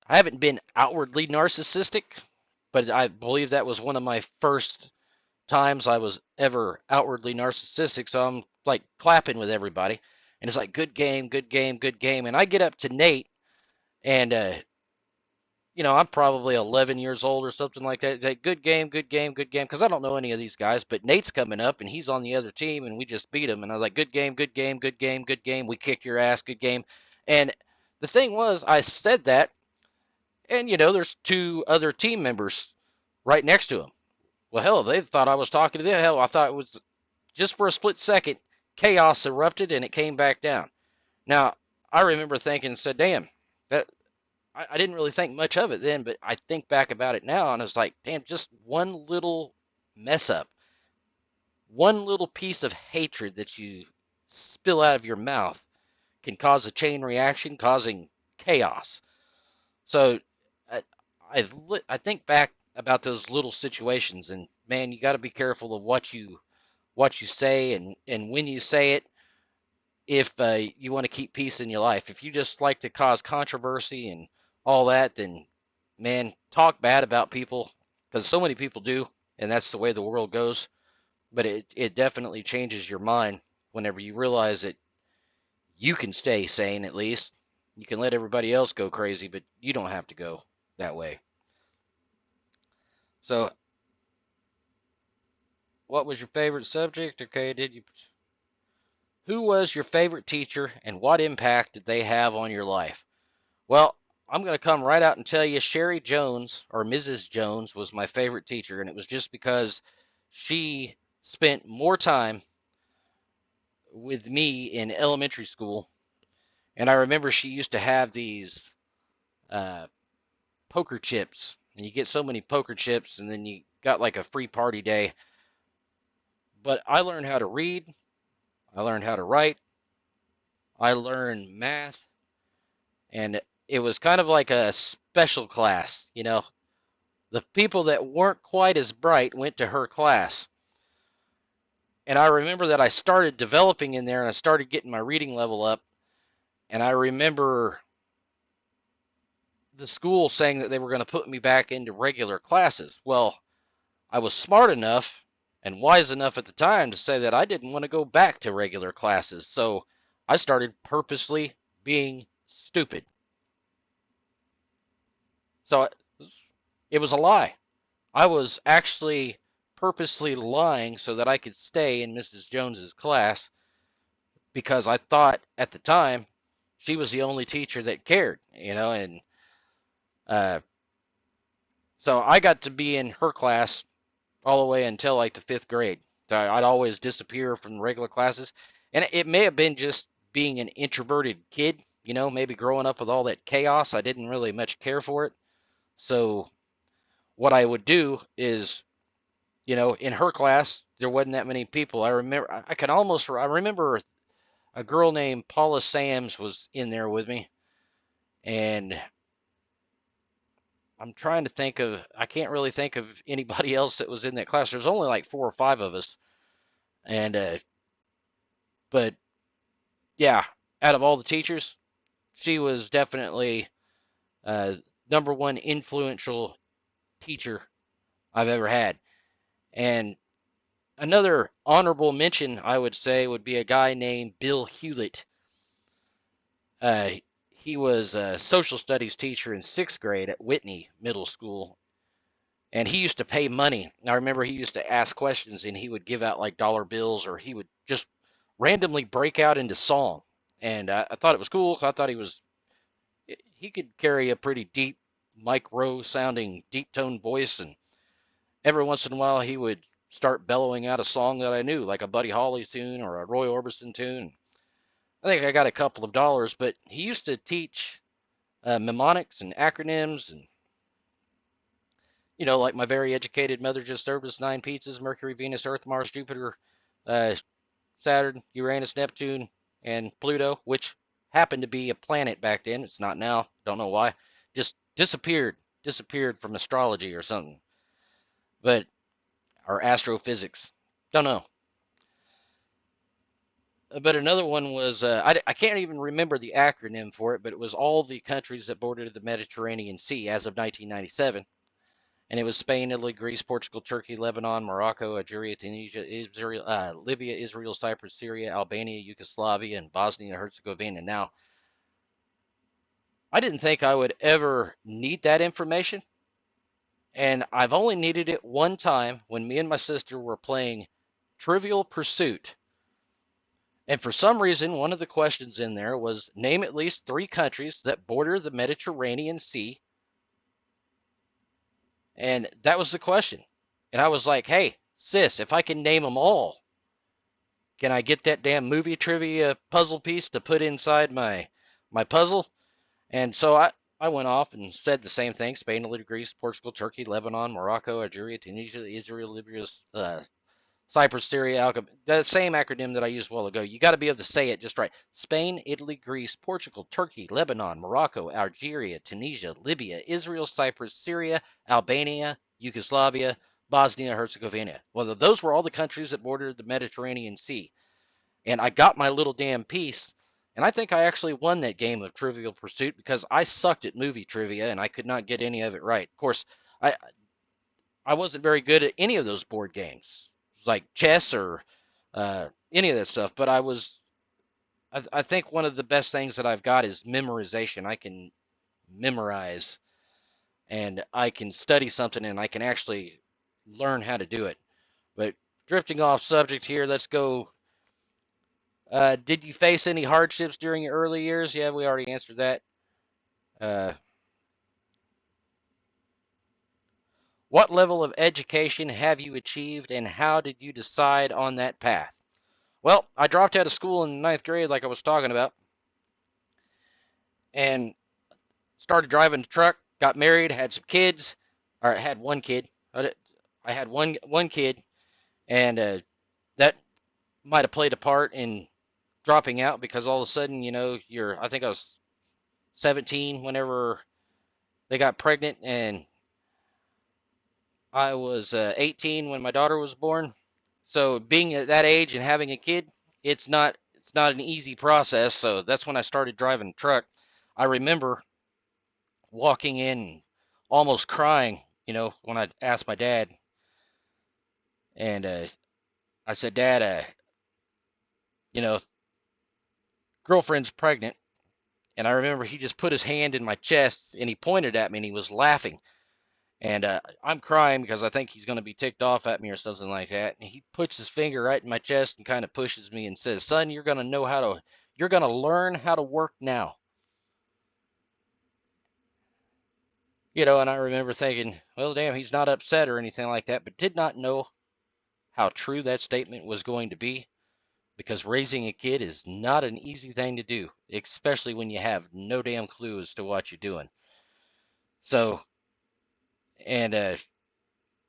I haven't been outwardly narcissistic, but I believe that was one of my first times I was ever outwardly narcissistic. So I'm like clapping with everybody, and it's like good game, good game, good game. And I get up to Nate, and I'm probably 11 years old or something like that. Like, good game, good game, good game. Because I don't know any of these guys, but Nate's coming up and he's on the other team and we just beat him. And I was like, good game, good game, good game, good game. We kicked your ass, good game. And the thing was, I said that, and there's two other team members right next to him. Well, hell, they thought I was talking to them. Hell, I thought it was just for a split second, chaos erupted and it came back down. Now, I remember thinking, said, damn, that I didn't really think much of it then, but I think back about it now and it's like, damn, just one little mess up, one little piece of hatred that you spill out of your mouth can cause a chain reaction, causing chaos. So I, I think back about those little situations, and man, you got to be careful of what you say and when you say it. If you want to keep peace in your life, if you just like to cause controversy and all that, then man, talk bad about people because so many people do, and that's the way the world goes. But it definitely changes your mind whenever you realize that you can stay sane at least. You can let everybody else go crazy, but you don't have to go that way. So, what was your favorite subject? Okay, did you? Who was your favorite teacher, and what impact did they have on your life? Well, I'm going to come right out and tell you Sherry Jones, or Mrs. Jones, was my favorite teacher, and it was just because she spent more time with me in elementary school. And I remember she used to have these uh, poker chips, and you get so many poker chips, and then you got like a free party day. But I learned how to read, I learned how to write, I learned math, and it was kind of like a special class. The people that weren't quite as bright went to her class. And I remember that I started developing in there and I started getting my reading level up. And I remember the school saying that they were going to put me back into regular classes. Well, I was smart enough and wise enough at the time to say that I didn't want to go back to regular classes. So I started purposely being stupid. So it was a lie. I was actually purposely lying so that I could stay in Mrs. Jones's class because I thought at the time she was the only teacher that cared, and uh, so I got to be in her class all the way until like the fifth grade. So I'd always disappear from regular classes, and it may have been just being an introverted kid, maybe growing up with all that chaos. I didn't really much care for it. So what I would do is, in her class, there wasn't that many people. I remember a girl named Paula Sams was in there with me, and I'm trying to think of, I can't really think of anybody else that was in that class. There's only like 4 or 5 of us. And, but yeah, out of all the teachers, she was definitely uh, number one influential teacher I've ever had. And another honorable mention, I would say, would be a guy named Bill Hewlett. Uh, he was a social studies teacher in 6th grade at Whitney Middle School, and he used to pay money. I remember he used to ask questions, and he would give out like dollar bills, or he would just randomly break out into song. And I thought it was cool. I thought he could carry a pretty deep, Mike Rowe sounding deep tone voice, and every once in a while he would start bellowing out a song that I knew, like a Buddy Holly tune or a Roy Orbison tune. I think I got a couple of dollars, but he used to teach mnemonics and acronyms, and like my very educated mother just served us 9 pizzas: Mercury, Venus, Earth, Mars, Jupiter, uh, Saturn, Uranus, Neptune, and Pluto, which happened to be a planet back then. It's not now. Don't know why. Just disappeared from astrology or something. But or astrophysics. Don't know. But another one was I can't even remember the acronym for it, but it was all the countries that bordered the Mediterranean Sea as of 1997. And it was Spain, Italy, Greece, Portugal, Turkey, Lebanon, Morocco, Algeria, Tunisia, Israel, Libya, Israel, Cyprus, Syria, Albania, Yugoslavia, and Bosnia and Herzegovina. Now, I didn't think I would ever need that information, and I've only needed it one time when me and my sister were playing Trivial Pursuit. And for some reason, one of the questions in there was name at least 3 countries that border the Mediterranean Sea. And that was the question. And I was like, hey, sis, if I can name them all, can I get that damn movie trivia puzzle piece to put inside my puzzle? And so I went off and said the same thing: Spain, Italy, Greece, Portugal, Turkey, Lebanon, Morocco, Algeria, Tunisia, Israel, Libya, Cyprus, Syria, the same acronym that I used a while ago. You got to be able to say it just right. Spain, Italy, Greece, Portugal, Turkey, Lebanon, Morocco, Algeria, Tunisia, Libya, Israel, Cyprus, Syria, Albania, Yugoslavia, Bosnia, Herzegovina. Well, those were all the countries that bordered the Mediterranean Sea. And I got my little damn piece. And I think I actually won that game of Trivial Pursuit because I sucked at movie trivia and I could not get any of it right. Of course, I I wasn't very good at any of those board games, like chess or any of that stuff. But I think one of the best things that I've got is memorization. I can memorize, and I can study something, and I can actually learn how to do it. But drifting off subject here, let's go. Did you face any hardships during your early years? Yeah, we already answered that. Uh, what level of education have you achieved, and how did you decide on that path? Well, I dropped out of school in ninth grade, like I was talking about, and started driving a truck. Got married, had some kids, or had one kid. I had one kid, and that might have played a part in dropping out because all of a sudden, I think I was 17 whenever they got pregnant, and I was 18 when my daughter was born. So being at that age and having a kid, it's not an easy process. So that's when I started driving a truck. I remember walking in almost crying, when I asked my dad, and I said, Dad, you know, girlfriend's pregnant. And I remember he just put his hand in my chest and he pointed at me and he was laughing. And I'm crying because I think he's going to be ticked off at me or something like that. And he puts his finger right in my chest and kind of pushes me and says, Son, you're going to learn how to work now. And I remember thinking, well, damn, he's not upset or anything like that, but did not know how true that statement was going to be, because raising a kid is not an easy thing to do, especially when you have no damn clue as to what you're doing. So, and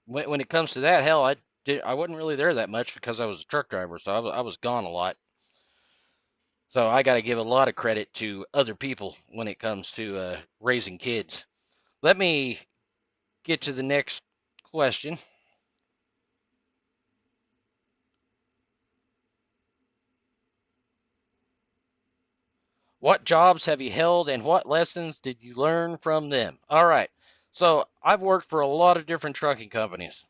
when it comes to that, hell, I wasn't really there that much because I was a truck driver, so I was gone a lot. So I got to give a lot of credit to other people when it comes to raising kids. Let me get to the next question. What jobs have you held and what lessons did you learn from them? All right. So I've worked for a lot of different trucking companies.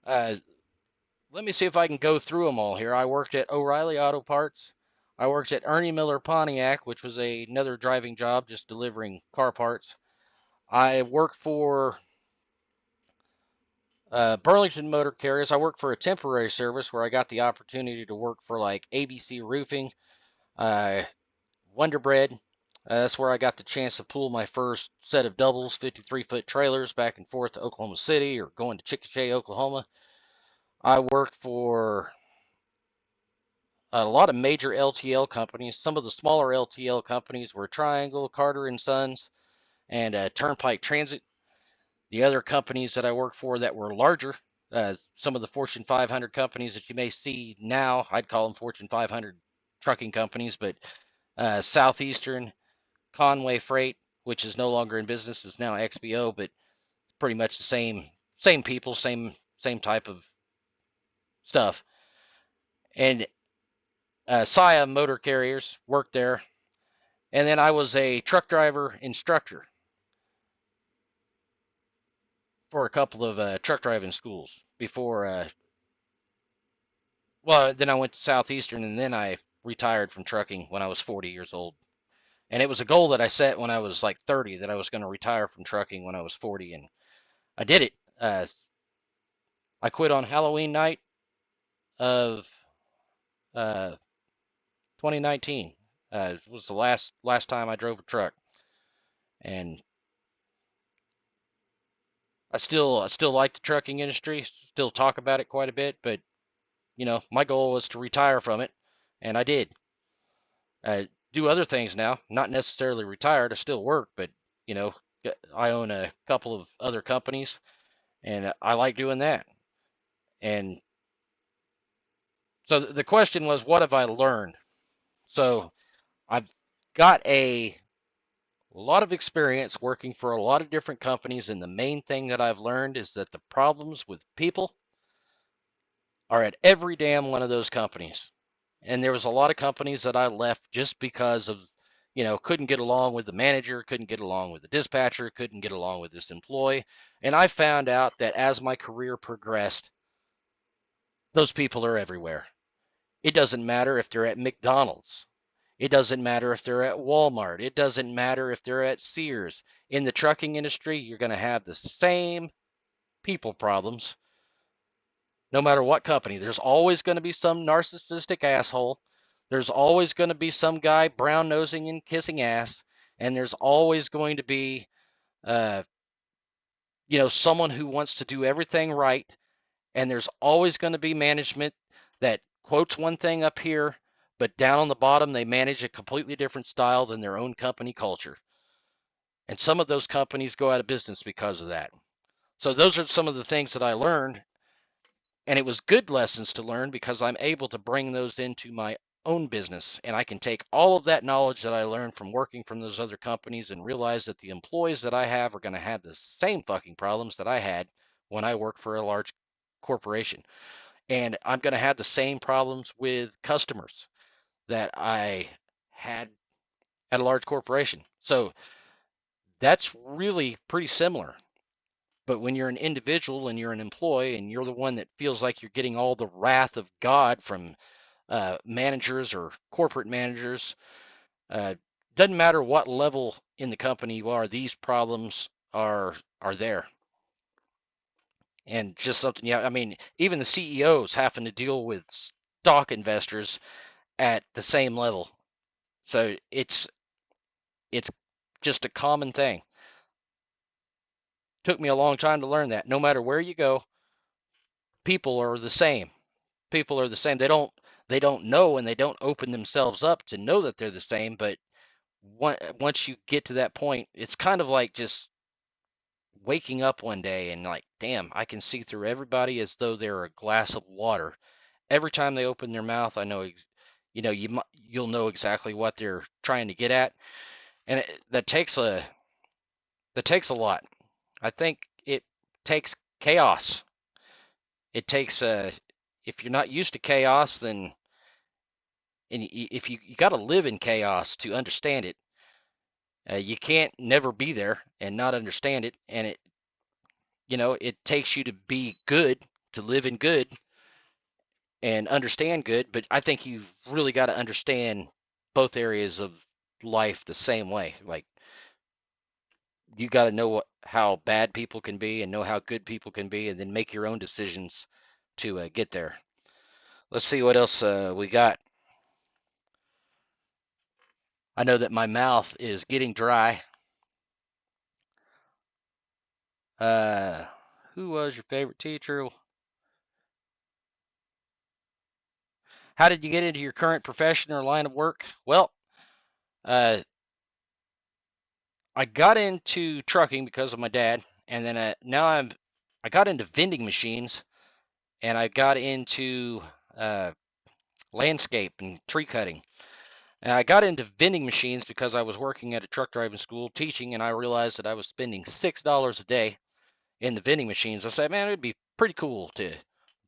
Uh, Let me see if I can go through them all here. I worked at O'Reilly Auto Parts. I worked at Ernie Miller Pontiac, which was another driving job, just delivering car parts. I worked for Burlington Motor Carriers. I worked for a temporary service where I got the opportunity to work for like ABC Roofing, uh, Wonder Bread. That's where I got the chance to pull my first set of doubles, 53-foot trailers back and forth to Oklahoma City or going to Chickasha, Oklahoma. I worked for a lot of major LTL companies. Some of the smaller LTL companies were Triangle, Carter and Sons, and Turnpike Transit. The other companies that I worked for that were larger, some of the Fortune 500 companies that you may see now, I'd call them Fortune 500 trucking companies, but Southeastern, Conway Freight, which is no longer in business, is now XBO, but pretty much the same people, same type of stuff. And Saya Motor Carriers worked there, and then I was a truck driver instructor for a couple of truck driving schools before. Well, then I went to Southeastern, and then I retired from trucking when I was 40 years old. And it was a goal that I set when I was like 30 that I was going to retire from trucking when I was 40, and I did it. I quit on Halloween night of uh, 2019. It was the last time I drove a truck, and I still like the trucking industry. Still talk about it quite a bit, but my goal was to retire from it, and I did. I do other things now, not necessarily retired. I still work, but you know, I own a couple of other companies, and I like doing that. And so the question was, what have I learned? So I've got a lot of experience working for a lot of different companies, and the main thing that I've learned is that the problems with people are at every damn one of those companies. And there was a lot of companies that I left just because of, couldn't get along with the manager, couldn't get along with the dispatcher, couldn't get along with this employee. And I found out that as my career progressed, those people are everywhere. It doesn't matter if they're at McDonald's. It doesn't matter if they're at Walmart. It doesn't matter if they're at Sears. In the trucking industry, you're going to have the same people problems no matter what company. There's always going to be some narcissistic asshole. There's always going to be some guy brown nosing and kissing ass. And there's always going to be, uh, someone who wants to do everything right. And there's always going to be management that quotes one thing up here, but down on the bottom, they manage a completely different style than their own company culture. And some of those companies go out of business because of that. So those are some of the things that I learned. And it was good lessons to learn because I'm able to bring those into my own business. And I can take all of that knowledge that I learned from working from those other companies and realize that the employees that I have are going to have the same fucking problems that I had when I worked for a large corporation. And I'm going to have the same problems with customers that I had at a large corporation. So that's really pretty similar. But when you're an individual and you're an employee and you're the one that feels like you're getting all the wrath of God from managers or corporate managers, uh, doesn't matter what level in the company you are, these problems are there. And just something, yeah, I mean, even the CEOs having to deal with stock investors at the same level. So it's just a common thing. Took me a long time to learn that. No matter where you go, people are the same. People are the same. They don't know and they don't open themselves up to know that they're the same, but once you get to that point, it's kind of like just waking up one day and like, damn, I can see through everybody as though they're a glass of water. Every time they open their mouth, I know, you'll know exactly what they're trying to get at, and that takes a lot. I think takes chaos. It takes if you're not used to chaos, then if you got to live in chaos to understand it. You can't never be there and not understand it, and it takes you to be good, to live in good and understand good. But I think you've really got to understand both areas of life the same way. Like you got to know how bad people can be and know how good people can be, and then make your own decisions to get there. Let's see what else we got. I know that my mouth is getting dry. Uh, who was your favorite teacher? How did you get into your current profession or line of work? Well, uh, I got into trucking because of my dad, and then now I got into vending machines, and I got into uh, landscape and tree cutting. And I got into vending machines because I was working at a truck driving school teaching, and I realized that I was spending $6 a day in the vending machines. I said, man, it'd be pretty cool to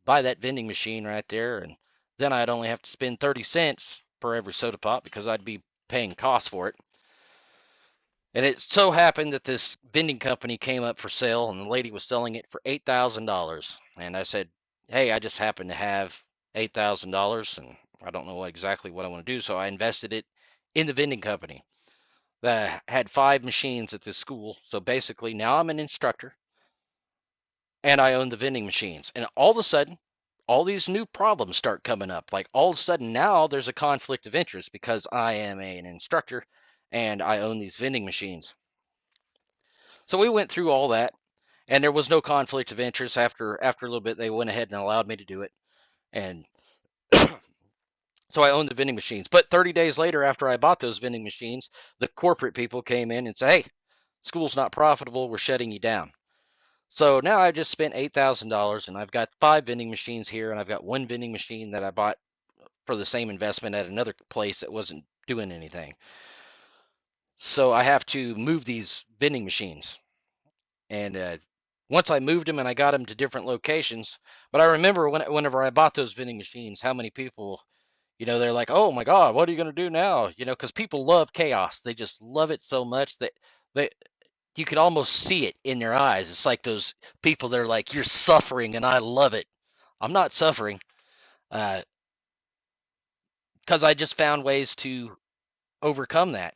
buy that vending machine right there, and then I'd only have to spend 30 cents per every soda pop because I'd be paying costs for it. And it so happened that this vending company came up for sale, and the lady was selling it for $8,000. And I said, hey, I just happen to have $8,000, and I don't know exactly what I want to do. So I invested it in the vending company that had 5 machines at this school. So basically, now I'm an instructor and I own the vending machines. And all of a sudden, all these new problems start coming up. Like all of a sudden, now there's a conflict of interest because I am an instructor and I own these vending machines. So we went through all that, and there was no conflict of interest. After a little bit, they went ahead and allowed me to do it, and so I owned the vending machines. But 30 days later, after I bought those vending machines, the corporate people came in and said, "Hey, school's not profitable. We're shutting you down." So now I just spent $8,000, and I've got 5 vending machines here, and I've got one vending machine that I bought for the same investment at another place that wasn't doing anything. So I have to move these vending machines. And once I moved them and I got them to different locations, but I remember whenever I bought those vending machines, how many people, they're like, "Oh my God, what are you going to do now?" Because people love chaos. They just love it so much that they you could almost see it in their eyes. It's like those people that are like, "You're suffering, and I love it." I'm not suffering, because I just found ways to overcome that.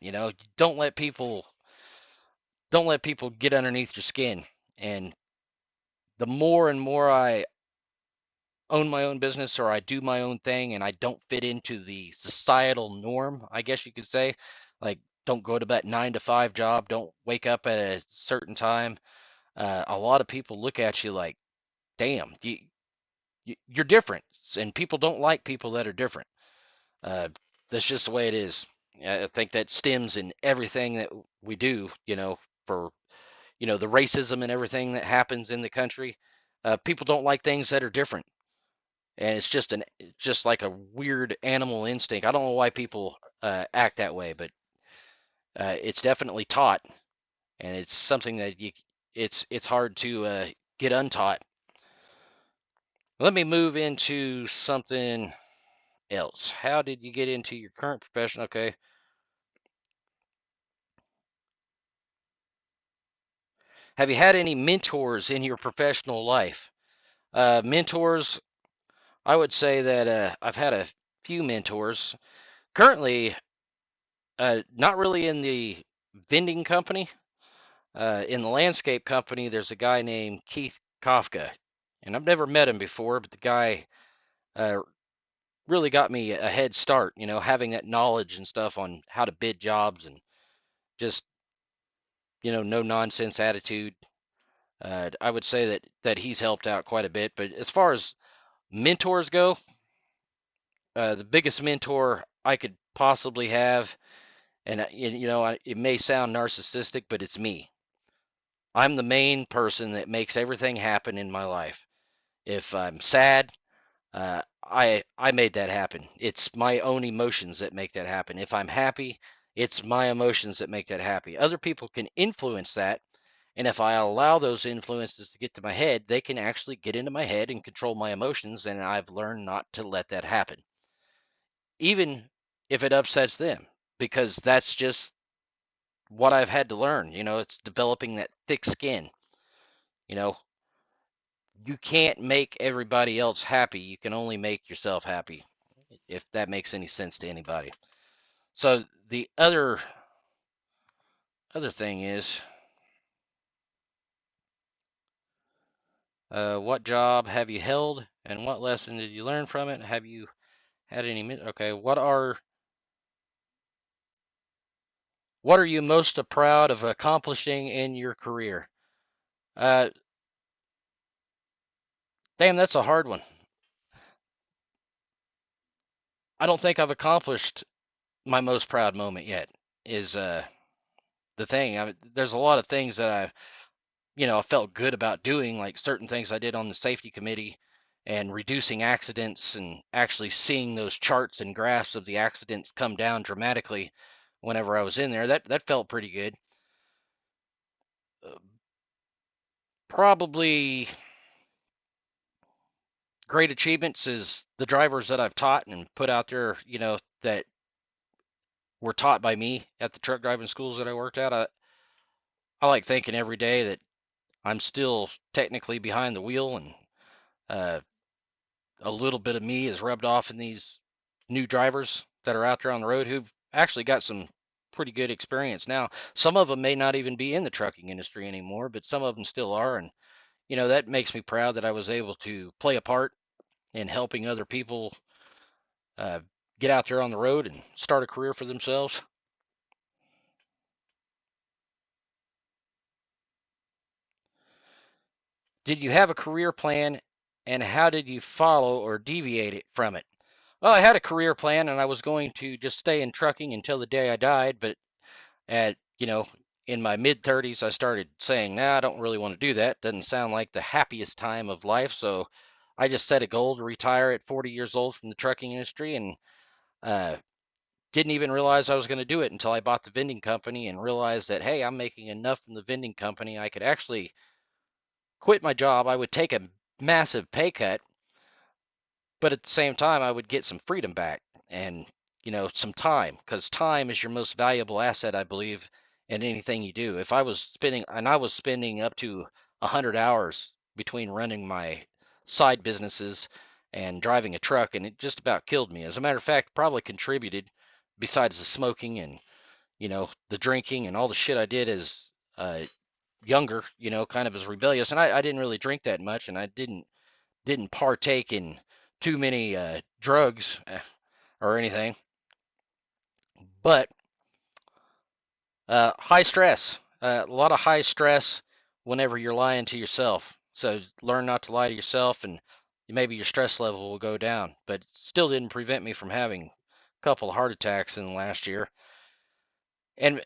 Don't let people don't let people get underneath your skin. And the more and more I own my own business or I do my own thing and I don't fit into the societal norm, I guess you could say, like don't go to that 9 to 5 job, don't wake up at a certain time. A lot of people look at you like, damn, you're different. And people don't like people that are different. Uh, that's just the way it is. I think that stems in everything that we do, for, the racism and everything that happens in the country. People don't like things that are different, and it's just like a weird animal instinct. I don't know why people act that way, but it's definitely taught, and it's something that it's hard to get untaught. Let me move into something else. How did you get into your current profession? Okay. Have you had any mentors in your professional life? Mentors, I would say that I've had a few mentors. Currently, not really in the vending company. In the landscape company, there's a guy named Keith Kafka, and I've never met him before, but the guy uh, really got me a head start. Having that knowledge and stuff on how to bid jobs and just no nonsense attitude. I would say that he's helped out quite a bit. But as far as mentors go, the biggest mentor I could possibly have, and it may sound narcissistic, but it's me. I'm the main person that makes everything happen in my life. If I'm sad, I made that happen. It's my own emotions that make that happen. If I'm happy, it's my emotions that make that happy. Other people can influence that, And if I allow those influences to get to my head, they can actually get into my head and control my emotions. And I've learned not to let that happen, even if it upsets them, because that's just what I've had to learn. It's developing that thick skin. You know, you can't make everybody else happy. You can only make yourself happy, if that makes any sense to anybody. So the other thing is, what job have you held, and what lesson did you learn from it? Have you had any? Okay, what are you most proud of accomplishing in your career? Uh, Damn, that's a hard one. I don't think I've accomplished my most proud moment yet. Is the thing. There's a lot of things that I felt good about doing, like certain things I did on the safety committee and reducing accidents and actually seeing those charts and graphs of the accidents come down dramatically whenever I was in there. That felt pretty good. Uh, Probably great achievements is the drivers that I've taught and put out there, that were taught by me at the truck driving schools that I worked at. I like thinking every day that I'm still technically behind the wheel, and uh, a little bit of me is rubbed off in these new drivers that are out there on the road who've actually got some pretty good experience now. Some of them may not even be in the trucking industry anymore, but some of them still are. And, that makes me proud that I was able to play a part in helping other people uh, get out there on the road and start a career for themselves. Did you have a career plan, and how did you follow or deviate it from it? Well, I had a career plan, and I was going to just stay in trucking until the day I died. But at, in my mid 30s, I started saying, nah, I don't really want to do that. Doesn't sound like the happiest time of life. So I just set a goal to retire at 40 years old from the trucking industry, and uh, didn't even realize I was going to do it until I bought the vending company and realized that, hey, I'm making enough from the vending company. I could actually quit my job. I would take a massive pay cut, but at the same time, I would get some freedom back and, some time, because time is your most valuable asset, I believe, in anything you do. If I was spending, and I was spending up to 100 hours between running my side businesses and driving a truck, and it just about killed me. As a matter of fact, probably contributed, besides the smoking and, the drinking and all the shit I did as younger, kind of as rebellious. And I didn't really drink that much, and I didn't partake in too many drugs or anything, but high stress, a lot of high stress whenever you're lying to yourself. So learn not to lie to yourself, and maybe your stress level will go down. But still didn't prevent me from having a couple of heart attacks in the last year. And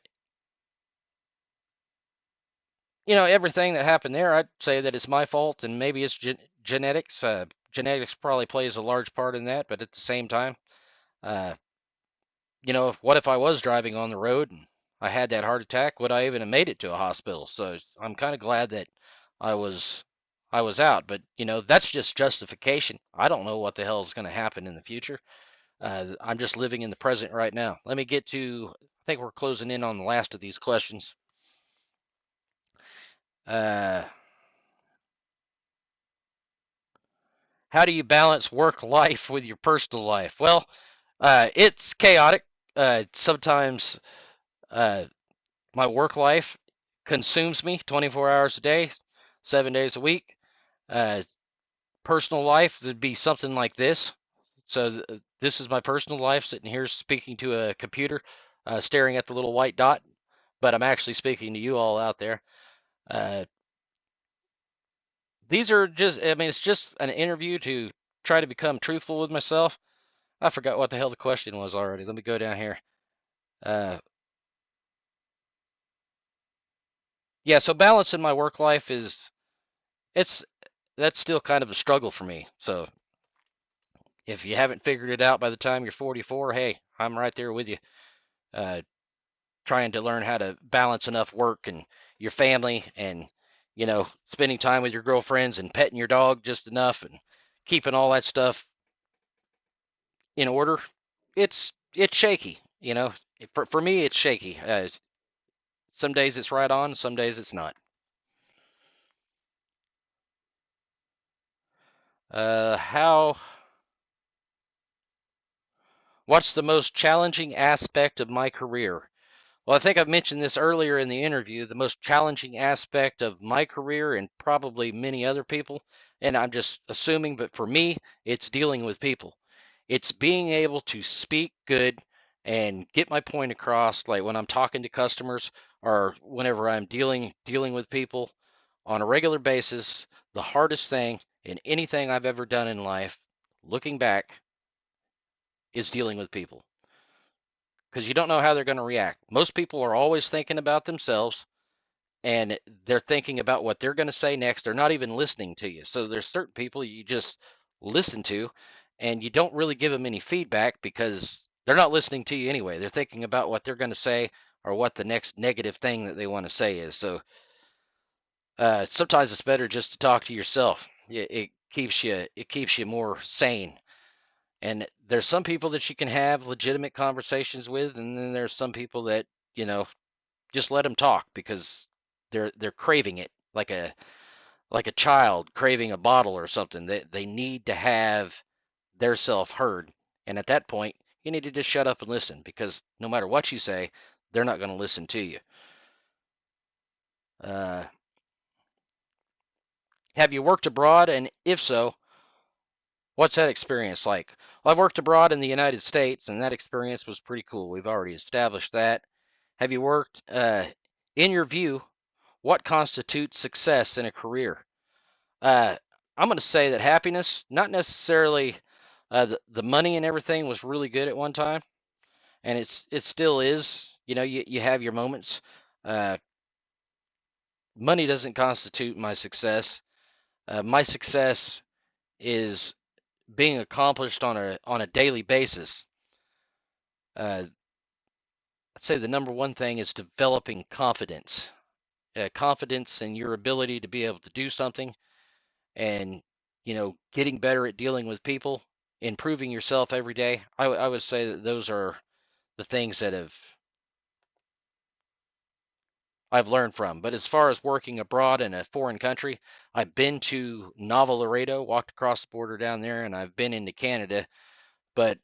everything that happened there, I'd say that it's my fault, and maybe it's genetics. Genetics probably plays a large part in that, but at the same time, uh, what if I was driving on the road and I had that heart attack? Would I even have made it to a hospital? So I'm kind of glad that I was I was out. But that's just justification. I don't know what the hell is going to happen in the future. I'm just living in the present right now. Let me get to. I think we're closing in on the last of these questions. Uh, how do you balance work life with your personal life? Well, it's chaotic. Sometimes uh, my work life consumes me 24 hours a day, 7 days a week. Uh, Personal life would be something like this. So this is my personal life, sitting here speaking to a computer, staring at the little white dot, but I'm actually speaking to you all out there. Uh, these are just, I mean, it's just an interview to try to become truthful with myself. I forgot what the hell the question was already. Let me go down here. Uh, yeah, so balance in my work life it's that's still kind of a struggle for me. So if you haven't figured it out by the time you're 44, hey, I'm right there with you, uh, trying to learn how to balance enough work and your family and, spending time with your girlfriends and petting your dog just enough and keeping all that stuff in order, it's shaky. For me, it's shaky. Some days it's right on, some days it's not. How? What's the most challenging aspect of my career? Well, I think I've mentioned this earlier in the interview. The most challenging aspect of my career, and probably many other people, and I'm just assuming, but for me, it's dealing with people. It's being able to speak good and get my point across, like when I'm talking to customers or whenever I'm dealing with people on a regular basis. The hardest thing in anything I've ever done in life, looking back, is dealing with people because you don't know how they're going to react. Most people are always thinking about themselves and they're thinking about what they're going to say next. They're not even listening to you. So there's certain people you just listen to and you don't really give them any feedback because they're not listening to you anyway. They're thinking about what they're going to say or what the next negative thing that they want to say is. So sometimes it's better just to talk to yourself. It keeps you more sane. And there's some people that you can have legitimate conversations with, and then there's some people that, you know, just let them talk because they're craving it like a child craving a bottle or something. They need to have their self heard. And at that point, you need to just shut up and listen because no matter what you say, they're not going to listen to you. Uh, have you worked abroad? And if so, what's that experience like? Well, I've worked abroad in the United States, and that experience was pretty cool. We've already established that. Have you worked, in your view, what constitutes success in a career? Uh, I'm going to say that happiness, not necessarily the money and everything was really good at one time, and it still is. You have your moments. Uh, Money doesn't constitute my success. My success is being accomplished on a daily basis. I'd say the number one thing is developing confidence. Confidence in your ability to be able to do something and getting better at dealing with people, improving yourself every day. I would say that those are the things that I've learned from. But as far as working abroad in a foreign country, I've been to Nava Laredo, walked across the border down there, and I've been into Canada, but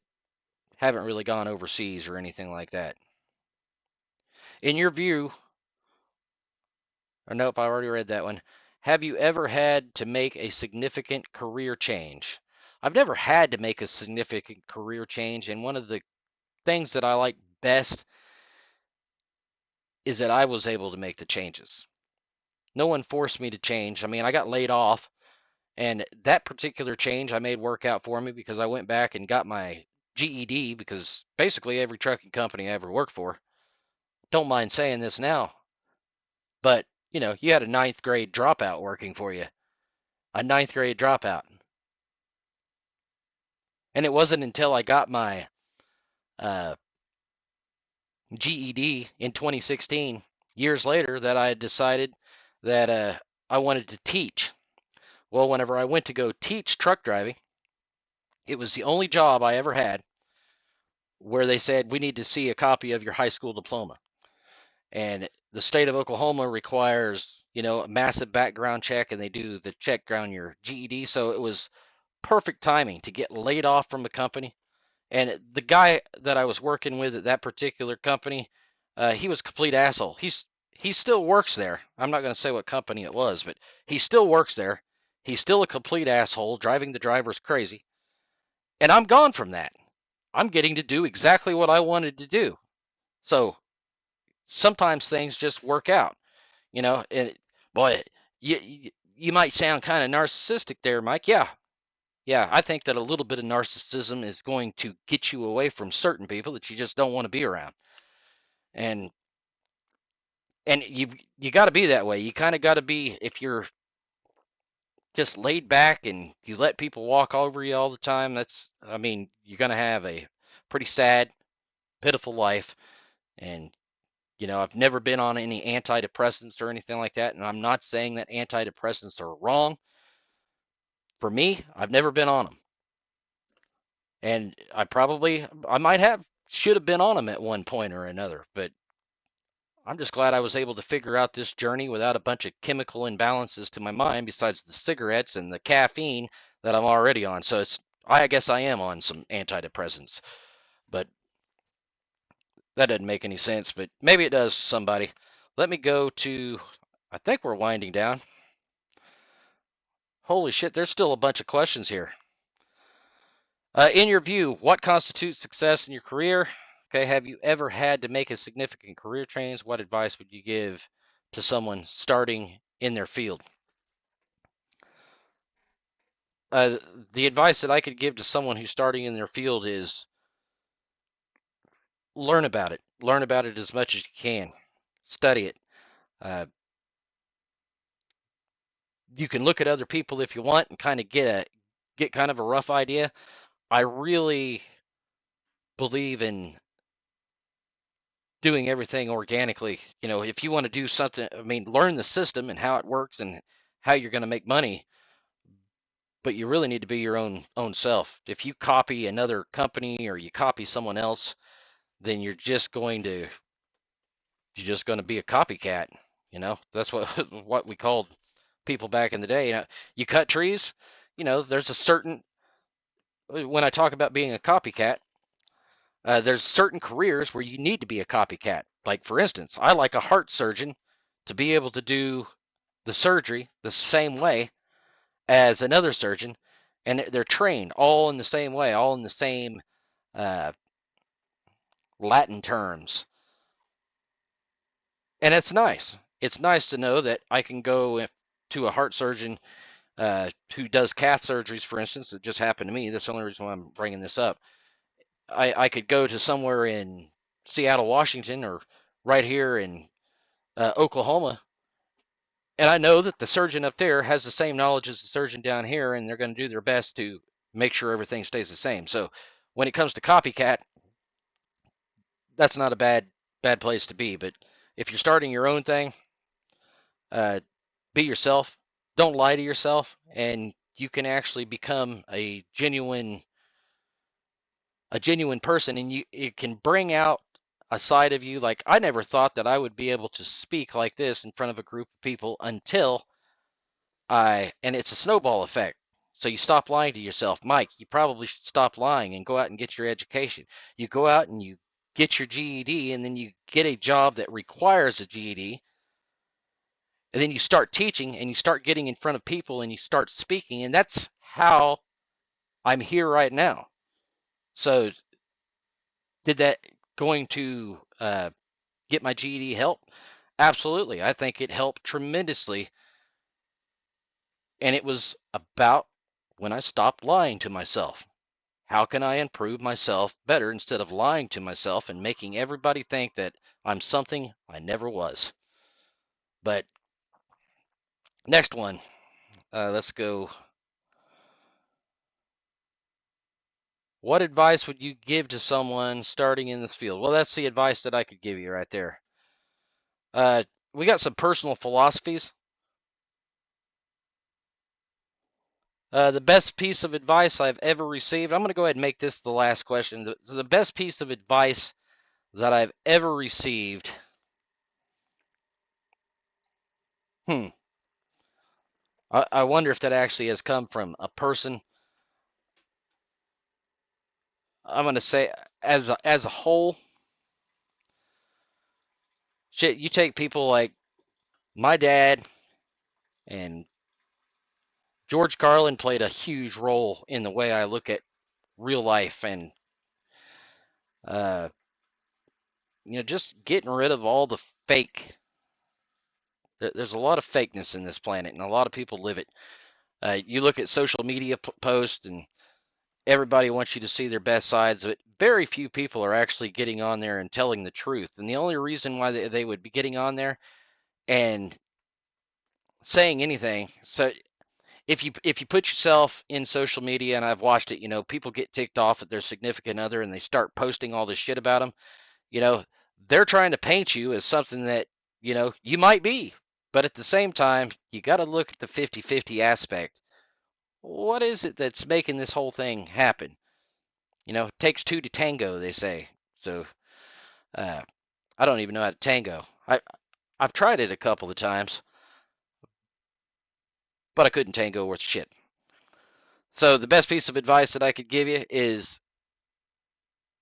haven't really gone overseas or anything like that. In your view, or nope, I already read that one. Have you ever had to make a significant career change? I've never had to make a significant career change, and one of the things that I like best is that I was able to make the changes. No one forced me to change. I mean, I got laid off, and that particular change I made work out for me because I went back and got my GED because basically every trucking company I ever worked for, don't mind saying this now, but you had a ninth grade dropout working for you, a ninth grade dropout. And it wasn't until I got my uh, GED in 2016, years later, that I decided that I wanted to teach. Well, whenever I went to go teach truck driving, it was the only job I ever had where they said, we need to see a copy of your high school diploma. And the state of Oklahoma requires, a massive background check, and they do the check on your GED. So it was perfect timing to get laid off from the company. And the guy that I was working with at that particular company, he was a complete asshole. He still works there. I'm not going to say what company it was, but he still works there. He's still a complete asshole, driving the drivers crazy. And I'm gone from that. I'm getting to do exactly what I wanted to do. So sometimes things just work out, And boy, you might sound kind of narcissistic there, Mike. Yeah, yeah, I think that a little bit of narcissism is going to get you away from certain people that you just don't want to be around. And you got to be that way. You kind of got to be, if you're just laid back and you let people walk over you all the time, I mean, you're going to have a pretty sad, pitiful life. And I've never been on any antidepressants or anything like that, and I'm not saying that antidepressants are wrong. For me, I've never been on them. And I might should have been on them at one point or another, but I'm just glad I was able to figure out this journey without a bunch of chemical imbalances to my mind besides the cigarettes and the caffeine that I'm already on. So I guess I am on some antidepressants, but that doesn't make any sense, but maybe it does to somebody. Let me go to, I think we're winding down. Holy shit, there's still a bunch of questions here. In your view, what constitutes success in your career? Okay, have you ever had to make a significant career change? What advice would you give to someone starting in their field? Uh, the advice that I could give to someone who's starting in their field is learn about it. Learn about it as much as you can. Study it. Uh, you can look at other people if you want and kind of get kind of a rough idea. I really believe in doing everything organically. If you want to do something, I mean, learn the system and how it works and how you're going to make money, but you really need to be your own self. If you copy another company or you copy someone else, then you're just going to be a copycat. That's what what we called people back in the day. You cut trees, there's a certain when I talk about being a copycat, there's certain careers where you need to be a copycat. Like, for instance, I like a heart surgeon to be able to do the surgery the same way as another surgeon, and they're trained all in the same way, all in the same uh, Latin terms. And it's nice. It's nice to know that I can go to a heart surgeon who does cath surgeries, for instance. It just happened to me. That's the only reason why I'm bringing this up. I could go to somewhere in Seattle, Washington, or right here in Oklahoma, and I know that the surgeon up there has the same knowledge as the surgeon down here, and they're going to do their best to make sure everything stays the same. So when it comes to copycat, that's not a bad place to be. But if you're starting your own thing, uh, be yourself. Don't lie to yourself, and you can actually become a genuine person, and it can bring out a side of you. Like, I never thought that I would be able to speak like this in front of a group of people until and it's a snowball effect. So you stop lying to yourself. Mike, you probably should stop lying and go out and get your education. You go out and you get your GED, and then you get a job that requires a GED, and then you start teaching and you start getting in front of people and you start speaking, and that's how I'm here right now. So did that going to get my GED help? Absolutely. I think it helped tremendously, and it was about when I stopped lying to myself. How can I improve myself better instead of lying to myself and making everybody think that I'm something I never was? But next one, let's go. What advice would you give to someone starting in this field? Well, that's the advice that I could give you right there. Uh, we got some personal philosophies. The best piece of advice I've ever received, I'm going to go ahead and make this the last question. The best piece of advice that I've ever received, hmm, I wonder if that actually has come from a person. I'm going to say, as a whole, shit, you take people like my dad, and George Carlin played a huge role in the way I look at real life, and uh, just getting rid of all the fake. There's a lot of fakeness in this planet, and a lot of people live it. You look at social media posts, and everybody wants you to see their best sides, but very few people are actually getting on there and telling the truth. And the only reason why they would be getting on there and saying anything, so if you put yourself in social media, and I've watched it, people get ticked off at their significant other and they start posting all this shit about them. You know, they're trying to paint you as something that, you might be. But at the same time, you got to look at the 50-50 aspect. What is it that's making this whole thing happen? It takes two to tango, they say. So, uh, I don't even know how to tango. I've tried it a couple of times, but I couldn't tango worth shit. So the best piece of advice that I could give you is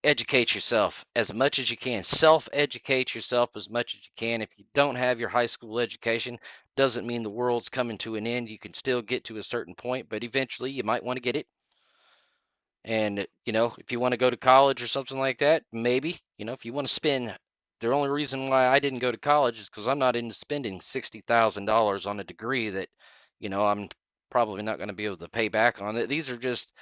educate yourself as much as you can. Self-educate yourself as much as you can. If you don't have your high school education, doesn't mean the world's coming to an end. You can still get to a certain point, but eventually you might want to get it. And, if you want to go to college or something like that, maybe, if you want to spend, the only reason why I didn't go to college is because I'm not into spending $60,000 on a degree that, I'm probably not going to be able to pay back on it. These are just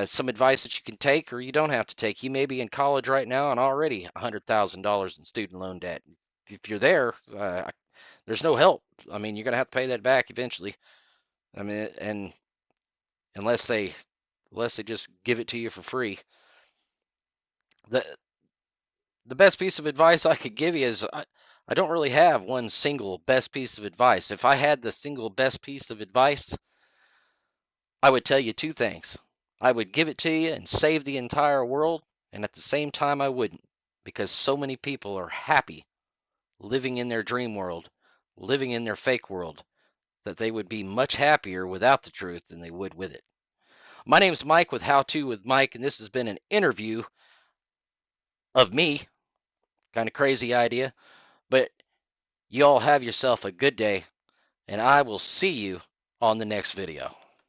some advice that you can take or you don't have to take. You may be in college right now and already $100,000 in student loan debt. If you're there, there's no help. I mean, you're going to have to pay that back eventually. I mean, and unless they just give it to you for free. The the best piece of advice I could give you is I don't really have one single best piece of advice. If I had the single best piece of advice, I would tell you two things. I would give it to you and save the entire world, and at the same time, I wouldn't, because so many people are happy living in their dream world, living in their fake world, that they would be much happier without the truth than they would with it. My name's Mike with How To with Mike, and this has been an interview of me. Kind of crazy idea, but you all have yourself a good day, and I will see you on the next video.